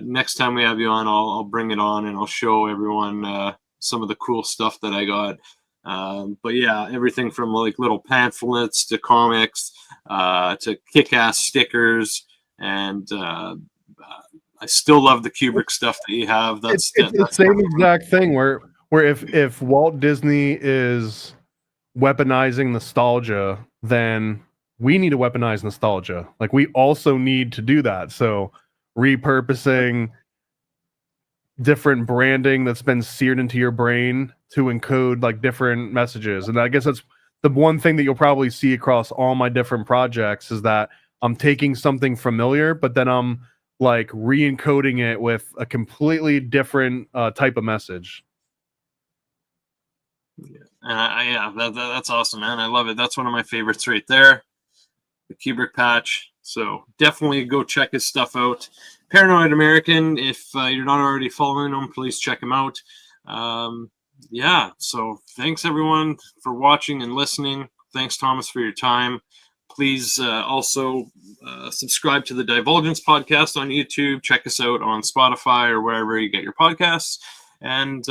next time we have you on, I'll bring it on and I'll show everyone some of the cool stuff that I got. But yeah, everything from like little pamphlets to comics to kick-ass stickers, and I still love the Kubrick stuff that you have. It's the same exact thing where if Walt Disney is weaponizing nostalgia, then we need to weaponize nostalgia. Like, we also need to do that. So repurposing different branding that's been seared into your brain to encode like different messages. And I guess that's the one thing that you'll probably see across all my different projects, is that I'm taking something familiar, but then I'm like re-encoding it with a completely different type of message. Yeah, that's awesome, man. I love it. That's one of my favorites right there, the Kubrick patch. So definitely go check his stuff out. Paranoid American. If you're not already following him, please check him out. Yeah. So thanks everyone for watching and listening. Thanks, Thomas, for your time. Please also subscribe to the Divulgence podcast on YouTube. Check us out on Spotify or wherever you get your podcasts. And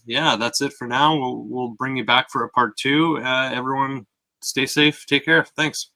yeah, that's it for now. We'll bring you back for a part 2. Everyone, stay safe. Take care. Thanks.